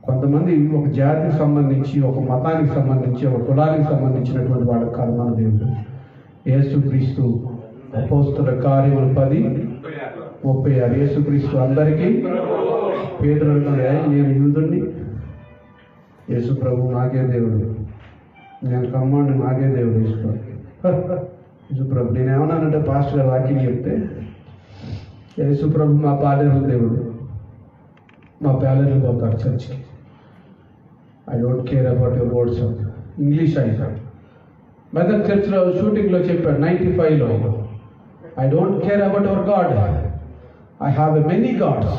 కొంతమంది ఒక జాతికి సంబంధించి, ఒక మతానికి సంబంధించి, ఒక కులానికి సంబంధించినటువంటి వాళ్ళకి కాదు మన దేవుడు. యేసుక్రీస్తు అపోస్తల కార్యములు 10:36. యేసుక్రీస్తు అందరికీ. పేతురు అంటున్నాడు, నేను యూదుడిని, యేసు ప్రభు నాకే దేవుడు, నేను కమ్మాండి నాకే దేవుడు. యేసు ప్రభు నేనేమన్నానంటే పాస్టర్ గారు వాక్యం చెప్తే, యేసు ప్రభు మా పాలేరు దేవుడు, మా పాలేరు పోతారు చర్చికి. I don't care about your words. English అయిపోయాడు. మెదక్ చర్చ్లో షూటింగ్లో చెప్పాడు 95లో, I don't care about your God, I have a many gods.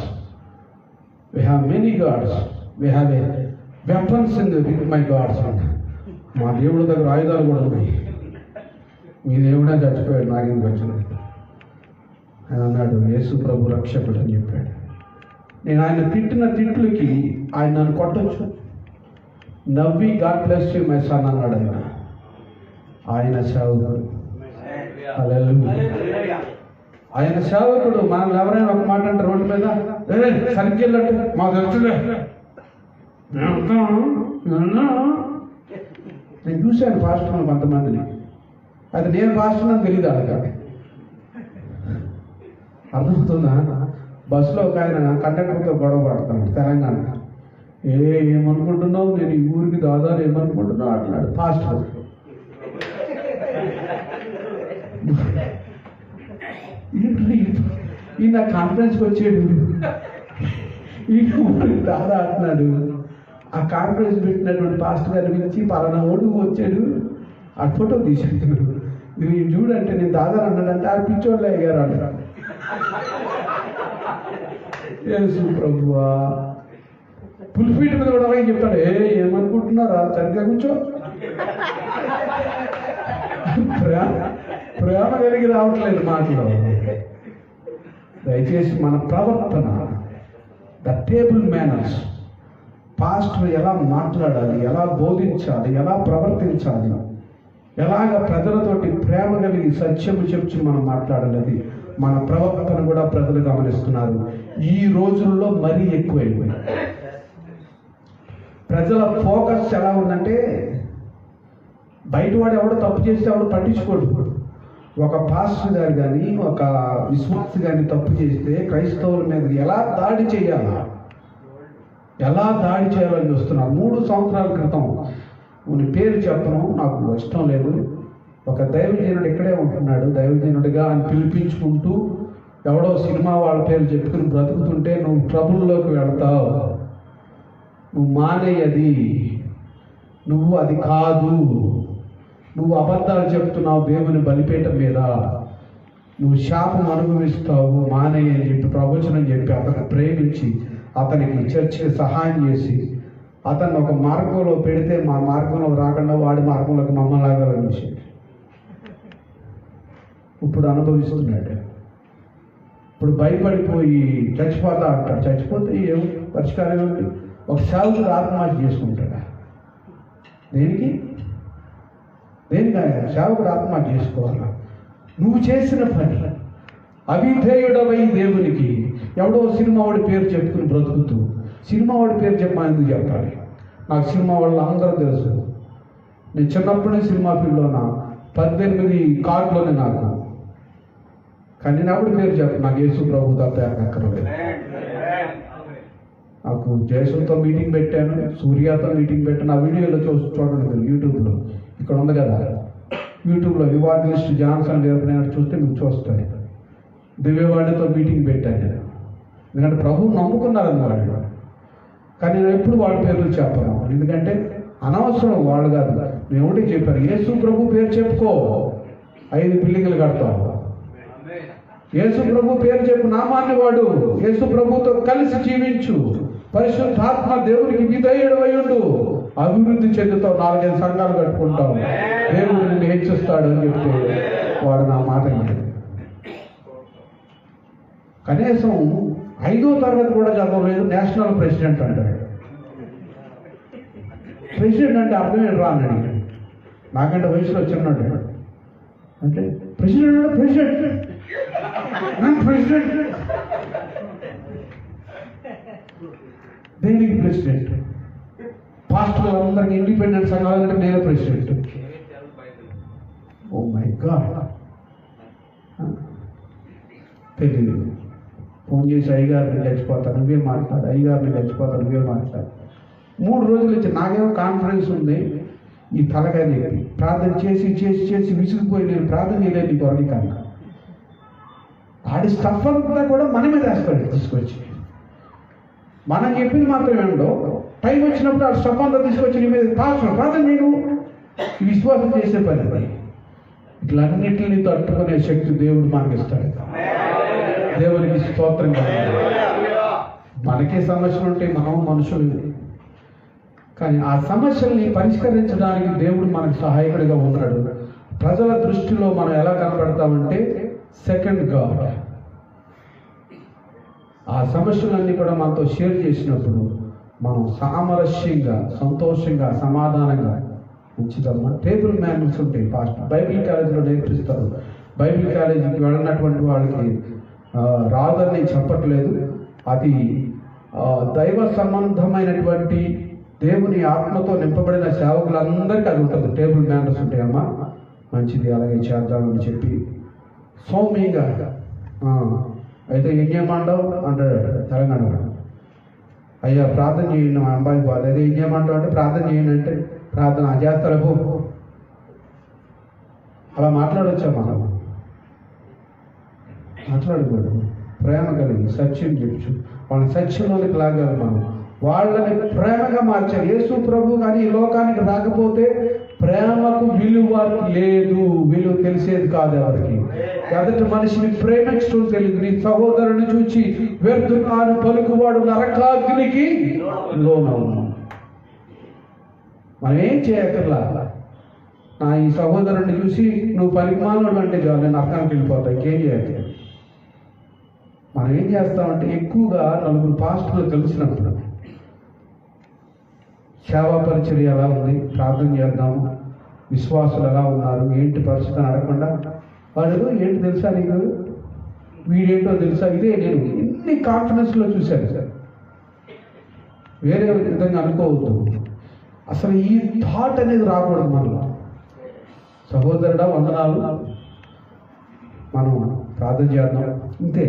We have many gods. We have a weapons with my gods. మా దేవుడి దగ్గర ఆయుధాలు కూడా ఉన్నాయి. మీ దేవుడే చచ్చిపోయాడు, నాకెందుకు వచ్చింది అని అన్నాడు. యేసు ప్రభు రక్షకుడు అని చెప్పాడు. నేను ఆయన తిట్టిన తిట్లకి ఆయన నన్ను కొట్టచ్చు. నవ్వి God bless you my son అన్నాడు. ఆయన సేవకుడు. హల్లెలూయా. ఆయన సేవకుడు. మనల్ని ఎవరైనా ఒక మాట అంటే రోడ్డు మీద సరిగ్గా వెళ్ళట్టు మా తెలుసులే, నేను చూశాను పాస్టర్ కొంతమందిని. అది నేను పాస్టర్ అని తెలియదు. అడగ అర్థమవుతుందా? బస్సులో ఒక ఆయన కండక్టర్తో గొడవ పడతాడు తెలంగాణ. ఏమనుకుంటున్నావు, నేను ఈ ఊరికి దాదాపు ఏమనుకుంటున్నావు అంటున్నాడు పాస్టర్. ఈయన కాన్ఫరెన్స్కి వచ్చాడు, ఈ ఊరికి దాదా అంటున్నాడు. ఆ కాన్ఫరెన్స్ పెట్టినటువంటి పాస్టర్ గారి గురించి పలానా ఓడు వచ్చాడు, ఆ ఫోటో తీసేస్తున్నాడు. ఇది చూడంటే నేను దాదా అన్నాడంటే ఆ పిచ్చోళ్ళు అయ్యారు అంటాడు. యేసు ప్రభువా పులిపీట మీద కూడా అలాగే చెప్తాడు, ఏమనుకుంటున్నారా సరిగ్గా కూర్చో. ప్రేమ కలిగి రావట్లేదు మాటలో. దయచేసి మన ప్రవర్తన, ద టేబుల్ మేనర్స్, పాస్టర్ ఎలా మాట్లాడాలి, ఎలా బోధించాలి, ఎలా ప్రవర్తించాలి, ఎలాగ ప్రజలతోటి ప్రేమ కలిగి సత్యము చెప్చి మనం మాట్లాడాలి, మన ప్రవర్తన కూడా ప్రజలు గమనిస్తున్నారు. ఈ రోజుల్లో మరీ ఎక్కువైపోయింది. ప్రజల ఫోకస్ ఎలా ఉందంటే బయటవాడు ఎవడో తప్పు చేస్తే ఎవడు పట్టించుకోడు. ఒక పాస్టర్ గారు కానీ ఒక విశ్వాసి కానీ తప్పు చేస్తే క్రైస్తవుల మీద ఎలా దాడి చేయాలా, ఎలా దాడి చేయాలని చూస్తున్నారు. 3 సంవత్సరాల క్రితం ఉని పేరు చెప్పను, నాకు ఇష్టం లేదు, ఒక దైవజనుడు ఇక్కడే ఉంటున్నాడు, దైవజనుడిగా అని పిలిపించుకుంటూ ఎవడో సినిమా వాళ్ళ పేరు చెప్పుకుని బ్రతుకుతుంటే నువ్వు ట్రబుల్లోకి వెళతావు, నువ్వు మానేయది, నువ్వు అది కాదు, నువ్వు అబద్ధాలు చెప్తున్నావు దేవుని బలిపీఠం మీద, నువ్వు శాపం అనుభవిస్తావు, మానేయ అని చెప్పి ప్రవచనం చెప్పి అతను ప్రేమించి అతనికి చర్చికి సహాయం చేసి అతన్ని ఒక మార్గంలో పెడితే మా మార్గంలో రాకుండా వాడి మార్గంలోకి మమ్మల్ని లాగాలని విషయం ఇప్పుడు అనుభవిస్తున్నాడు. ఇప్పుడు భయపడిపోయి చచ్చిపోతా అంటాడు. చచ్చిపోతే ఏం పరిష్కారం ఏమిటి? ఒక సేవకుడు ఆత్మహత్య చేసుకుంటాడా? దేనికి సేవకుడు ఆత్మహత్య చేసుకోవాలా? నువ్వు చేసిన పని అవిధేయుడవై దేవునికి ఎవడో సినిమా వాడి పేరు చెప్పుకుని బ్రతుకుతూ, సినిమా వాడి పేరు చెప్పమని ఎందుకు చెప్పాలి? నాకు సినిమా వాళ్ళు అందరూ తెలుసు. నేను చిన్నప్పుడే సినిమా ఫీల్డ్లోన 18 కార్డులోనే నాకు, కానీ నేను ఎవడి పేరు చెప్పను. నాకు యేసు ప్రభు తప్ప అక్కర్లేదు. నాకు జయసులతో మీటింగ్ పెట్టాను, సూర్యతో మీటింగ్ పెట్టాను. ఆ వీడియోలో చూడండి మీరు యూట్యూబ్లో, ఇక్కడ ఉంది కదా యూట్యూబ్లో, వివాదిస్ట్ జాన్సన్ గారు చూస్తే మీకు చూస్తాను. దివ్యవాడితో మీటింగ్ పెట్టాను నేను, ఎందుకంటే ప్రభువు నమ్ముకున్నారని వాళ్ళు. కానీ నేను ఎప్పుడు వాళ్ళ పేర్లు చెప్పను, ఎందుకంటే అనవసరం. వాళ్ళు కాదు, నేను ఒకటి చెప్పాను, యేసు ప్రభు పేరు చెప్పుకో, 5 బిల్డింగ్లు కడతావు. యేసు ప్రభు పేరు చెప్పు, నామాన్ని వాడు, యేసు ప్రభుతో కలిసి జీవించు, పరిశుద్ధాత్మ దేవునికి విధేయుడవయుండు, అభివృద్ధి చెందుతావు, 4-5 సంఘాలు కట్టుకుంటావు, దేవుడు నిన్ను హెచ్చిస్తాడు అని చెప్తే వాడు నా మాట వింటాడు. కనీసం 5వ తరగతి కూడా చదవలేదు, నేషనల్ ప్రెసిడెంట్ అంటాడు. ప్రెసిడెంట్ అంటే అర్థమే రానండి, నాకంటే వయసులో చిన్నాడు అంటే ప్రెసిడెంట్ అంటే ప్రెసిడెంట్ ప్రెసిడెంట్ దేనికి ప్రెసిడెంట్? పాస్టర్లు అందరికి ఇండిపెండెంట్ సంఘాలంటే నేనే ప్రెసిడెంట్. ఓ మై గాడ్, తెలియదు. ఫోన్ చేసి అయ్యగారిని చచ్చిపోతాను నువ్వే మాట్లాడు, అయ్యగారిని చచ్చిపోతాను నువ్వే మాట్లాడు. 3 రోజులు వచ్చి నాకేమో కాన్ఫరెన్స్ ఉంది, ఈ తలకాయ చెప్పి ప్రార్థన చేసి చేసి చేసి విసిగిపోయి నేను ప్రార్థన చేయలేదు నీ కొరకి కన్నా. ఆడి స్టఫ్ అంతా కూడా మన మీద వేస్తాడు తీసుకొచ్చి. మనం చెప్పింది మాత్రం ఏంటో, టైం వచ్చినప్పుడు ఆ స్టఫ్ అంతా తీసుకొచ్చి నీ మీద ప్రార్థన నేను విశ్వాసం చేసే పని. ఇట్లన్నిటిని తట్టుకునే శక్తి దేవుడు మనకి ఇస్తాడు. దేవునికి స్తోత్రం. మనకే సమస్యలు ఉంటాయి, మనం మనుషులు, కానీ ఆ సమస్యల్ని పరిష్కరించడానికి దేవుడు మనకు సహాయకుడిగా ఉన్నాడు. ప్రజల దృష్టిలో మనం ఎలా కనపడతామంటే సెకండ్ గాడ్. ఆ సమస్యలన్నీ కూడా మనతో షేర్ చేసినప్పుడు మనం సామరస్యంగా, సంతోషంగా, సమాధానంగా ఉంచుతాము. టేబుల్ మేనర్స్ ఉంటాయి. పాస్టర్ బైబిల్ కాలేజీలో నేర్పిస్తారు. బైబిల్ కాలేజీకి వెళ్ళినటువంటి వాళ్ళకి రాదని చెప్పట్లేదు, అది దైవ సంబంధమైనటువంటి దేవుని ఆత్మతో నింపబడిన సేవకులందరికీ అది ఉంటుంది. టేబుల్ మేనర్స్ ఉంటాయమ్మా, మంచిది, అలాగే చేద్దామని చెప్పి సౌమ్యంగా అయితే ఏం చేయమంటావు అంటాడు తెలంగాణలో. అయ్యా ప్రార్థన చేయండి మా అబ్బాయి బాధ, అదే ఏం చేయమంటావు అంటే ప్రార్థన చేయండి అంటే ప్రార్థన చేస్తారా పో. అలా మాట్లాడొచ్చా మనం? మాట్లాడకూడదు. ప్రేమ కలిగి సత్యం చెప్పు, వాళ్ళని సత్యంలోనికి లాగాలి మనం, వాళ్ళని ప్రేమగా మార్చాలి. యేసు ప్రభు కానీ ఈ లోకానికి రాకపోతే ప్రేమకు విలువ లేదు, విలువ తెలిసేది కాదు ఎవరికి. ఎదుటి మనిషిని ప్రేమించడం తెలియదు. నీ సహోదరుని చూచి వ్యర్థున్నాను పలుకువాడు నరకాగ్నికి లోనవును. మనం ఏం చేయక్కర్లా. నా ఈ సహోదరుని చూసి నువ్వు పలికిమానుడు అంటే చాలు, నేను నరకానికి వెళ్ళిపోతాను, ఇంకేం చేయట్లేదు. మనం ఏం చేస్తామంటే ఎక్కువగా నలుగురు పాస్టర్లు కలిసినప్పుడు సేవా పరిచర్య ఎలా ఉంది, ప్రార్థన చేద్దాము, విశ్వాసులు ఎలా ఉన్నారు, ఏంటి పరిస్థితి అని అడగకుండా వాడు ఏంటి తెలుసా నీకు, వీడేంటో తెలుసా, ఇదే నేను ఎన్ని కాన్ఫిడెన్స్లో చూశాను సార్. వేరే విధంగా అనుకోవద్దు. అసలు ఈ థాట్ అనేది రాకూడదు మనలో. సహోదరుడా వందనాలు, మనం ప్రార్థన చేద్దాం, ఇంతే.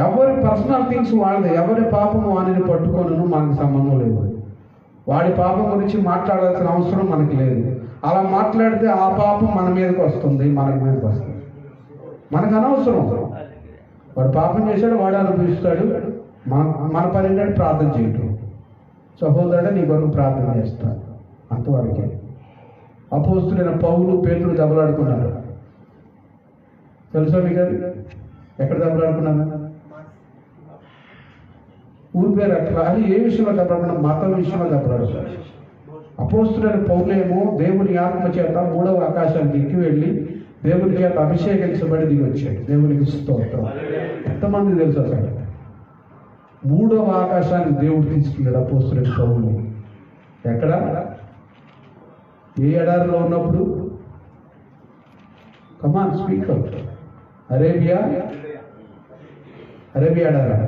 ఎవరి పర్సనల్ థింగ్స్ వాళ్ళది, ఎవరి పాపము వాడిని పట్టుకోను మనకు సంబంధం లేదు. వాడి పాపం గురించి మాట్లాడాల్సిన అవసరం మనకి లేదు. అలా మాట్లాడితే ఆ పాపం మన మీదకి వస్తుంది, మనకి మీదకి వస్తుంది, మనకు అనవసరం. వాడు పాపం చేశాడు, వాడు అనుభవిస్తాడు. మన పని ఏంటంటే ప్రార్థన చేయటం. సహోదరుడు నీ కొరకు ప్రార్థన చేస్తాడు, అంతవరకే. అపోస్తులైన పౌలు పేతురు దెబ్బలాడుకున్నారు, తెలుసా మీకు? ఎక్కడ దెబ్బలాడుకున్నారు? ఊరి పేరు అట్లా. అది ఏ విషయంలో దెబ్బలాడుకున్నా? మతం విషయంలో దెబ్బలాడుకున్నారు. అపోస్తులైన పౌలేమో దేవుని ఆత్మ చేత 3వ ఆకాశానికి ఎక్కి వెళ్ళి దేవుని చేత అభిషేకించబడి దిగి వచ్చాడు. దేవునికి స్తోత్రం. ఎంతమంది తెలుసు అసలు 3వ ఆకాశానికి దేవుడు తీసుకెళ్ళాడు అపోస్తులైన పౌలుని? ఎక్కడ? ఏ ఎడారిలో ఉన్నప్పుడు? Come on speak out. అరేబియా ఎడారా,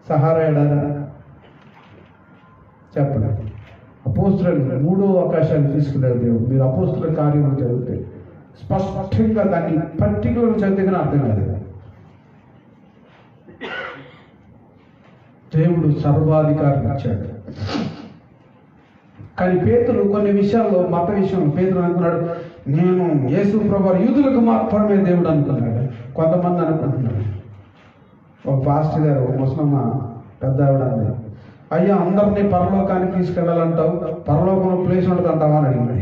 సహారా ఎడారా? చెప్పండి. అపోస్తులను 3వ ఆకాశాన్ని తీసుకున్నాడు దేవుడు. మీరు అపోస్తుల కార్యం చదివితే స్పష్టంగా దాన్ని పర్టికులర్ చదివిన అర్థం కాదు. దేవుడు సర్వాధికారం ఇచ్చాడు. కానీ పేతురు కొన్ని విషయాల్లో, మత విషయంలో పేతురు అనుకున్నాడు, నేను యేసు ప్రభువు యూదులకు మాత్రమే దేవుడు అనుకున్నాడు. కొంతమంది అనుకుంటున్నాడు. ఒక పాస్టర్ గారు, ఒక ముస్లిం పెద్ద ఆవిడ అంది, అయ్యా అందరినీ పరలోకానికి తీసుకెళ్ళాలంటావు, పరలోకంలో ప్లేస్ ఉంటుంది అంటావా అని అడిగింది.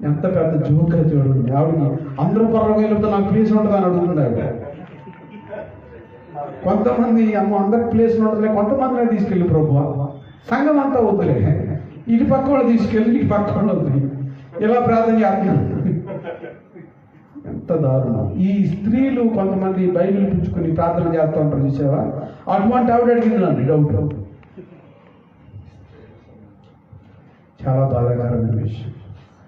ఎంత పెద్ద జోక్గా చూడండి. ఆవిడకి అందరూ పరలోకం వెళ్తే నాకు ప్లేస్ ఉంటుంది అని అడుగుతున్నాడు. కొంతమంది అమ్మ అందరికి ప్లేస్ ఉండదులే, కొంతమందినే తీసుకెళ్ళి ప్రభువా, సంఘం అంతా వద్దులే, ఇటు పక్క వాళ్ళు తీసుకెళ్ళి ఇటు పక్క వాళ్ళు వద్దు, ఇలా ప్రార్థన చేస్తున్నాడు. ఎంత దారుణం. ఈ స్త్రీలు కొంతమంది బైబిల్ పుచ్చుకుని ప్రార్థన చేస్తూ ఉంటారు చూసావా? అటువంటి ఆవిడ అడిగింది నన్ను డౌట్. చాలా బాధాకరమైన విషయం.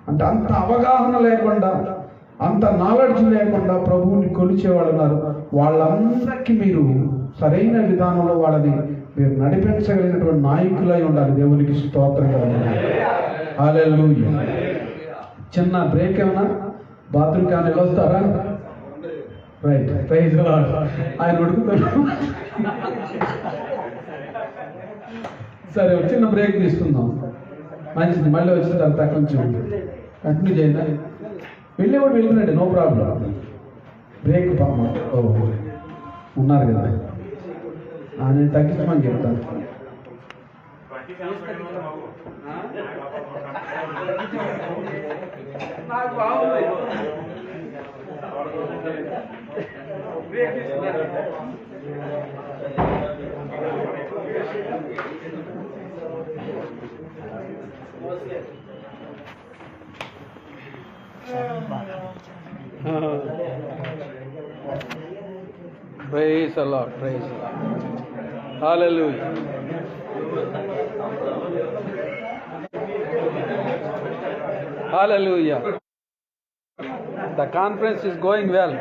అంటే అంత అవగాహన లేకుండా, అంత నాలెడ్జ్ లేకుండా ప్రభువుని కొలిచేవాళ్ళు ఉన్నారు. వాళ్ళందరికీ మీరు సరైన విధానంలో వాళ్ళని మీరు నడిపించగలిగినటువంటి నాయకులై ఉండాలి. దేవునికి స్తోత్రం కలుగుతుంది. హల్లెలూయా. చిన్న బ్రేక్ ఏమన్నా? బాత్రూమ్ కానీ వెళ్ళొస్తారా? Right, praise the lord. ఆయన ఉడుకుతారు. సరే, చిన్న బ్రేక్ తీసుకుందాం. మంచిది. మళ్ళీ వచ్చిన తర్వాత కొంచెం కంటిన్యూ చేయండి. వెళ్ళేవాడు వెళ్ళినండి, నో ప్రాబ్లం. బ్రేక్ పాప ఉన్నారు కదా, నేను తగ్గించమని చెప్తాను. నాకు బాగుంది. Praise the Lord, praise the Lord. Hallelujah. Hallelujah. The conference is going well.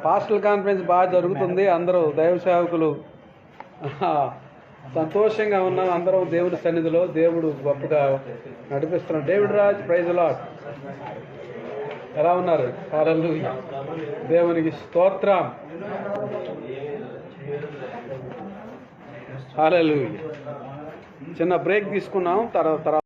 Pastoral conference బాగా జరుగుతుంది. అందరూ దైవ సేవకులు సంతోషంగా ఉన్నాం. అందరం దేవుడి సన్నిధిలో దేవుడు గొప్పగా నడిపిస్తున్నాం. David Raj, praise the lord. ఎలా ఉన్నారు? హల్లెలూయా, దేవునికి స్తోత్రం. హల్లెలూయా. చిన్న బ్రేక్ తీసుకున్నాం. తర్వాత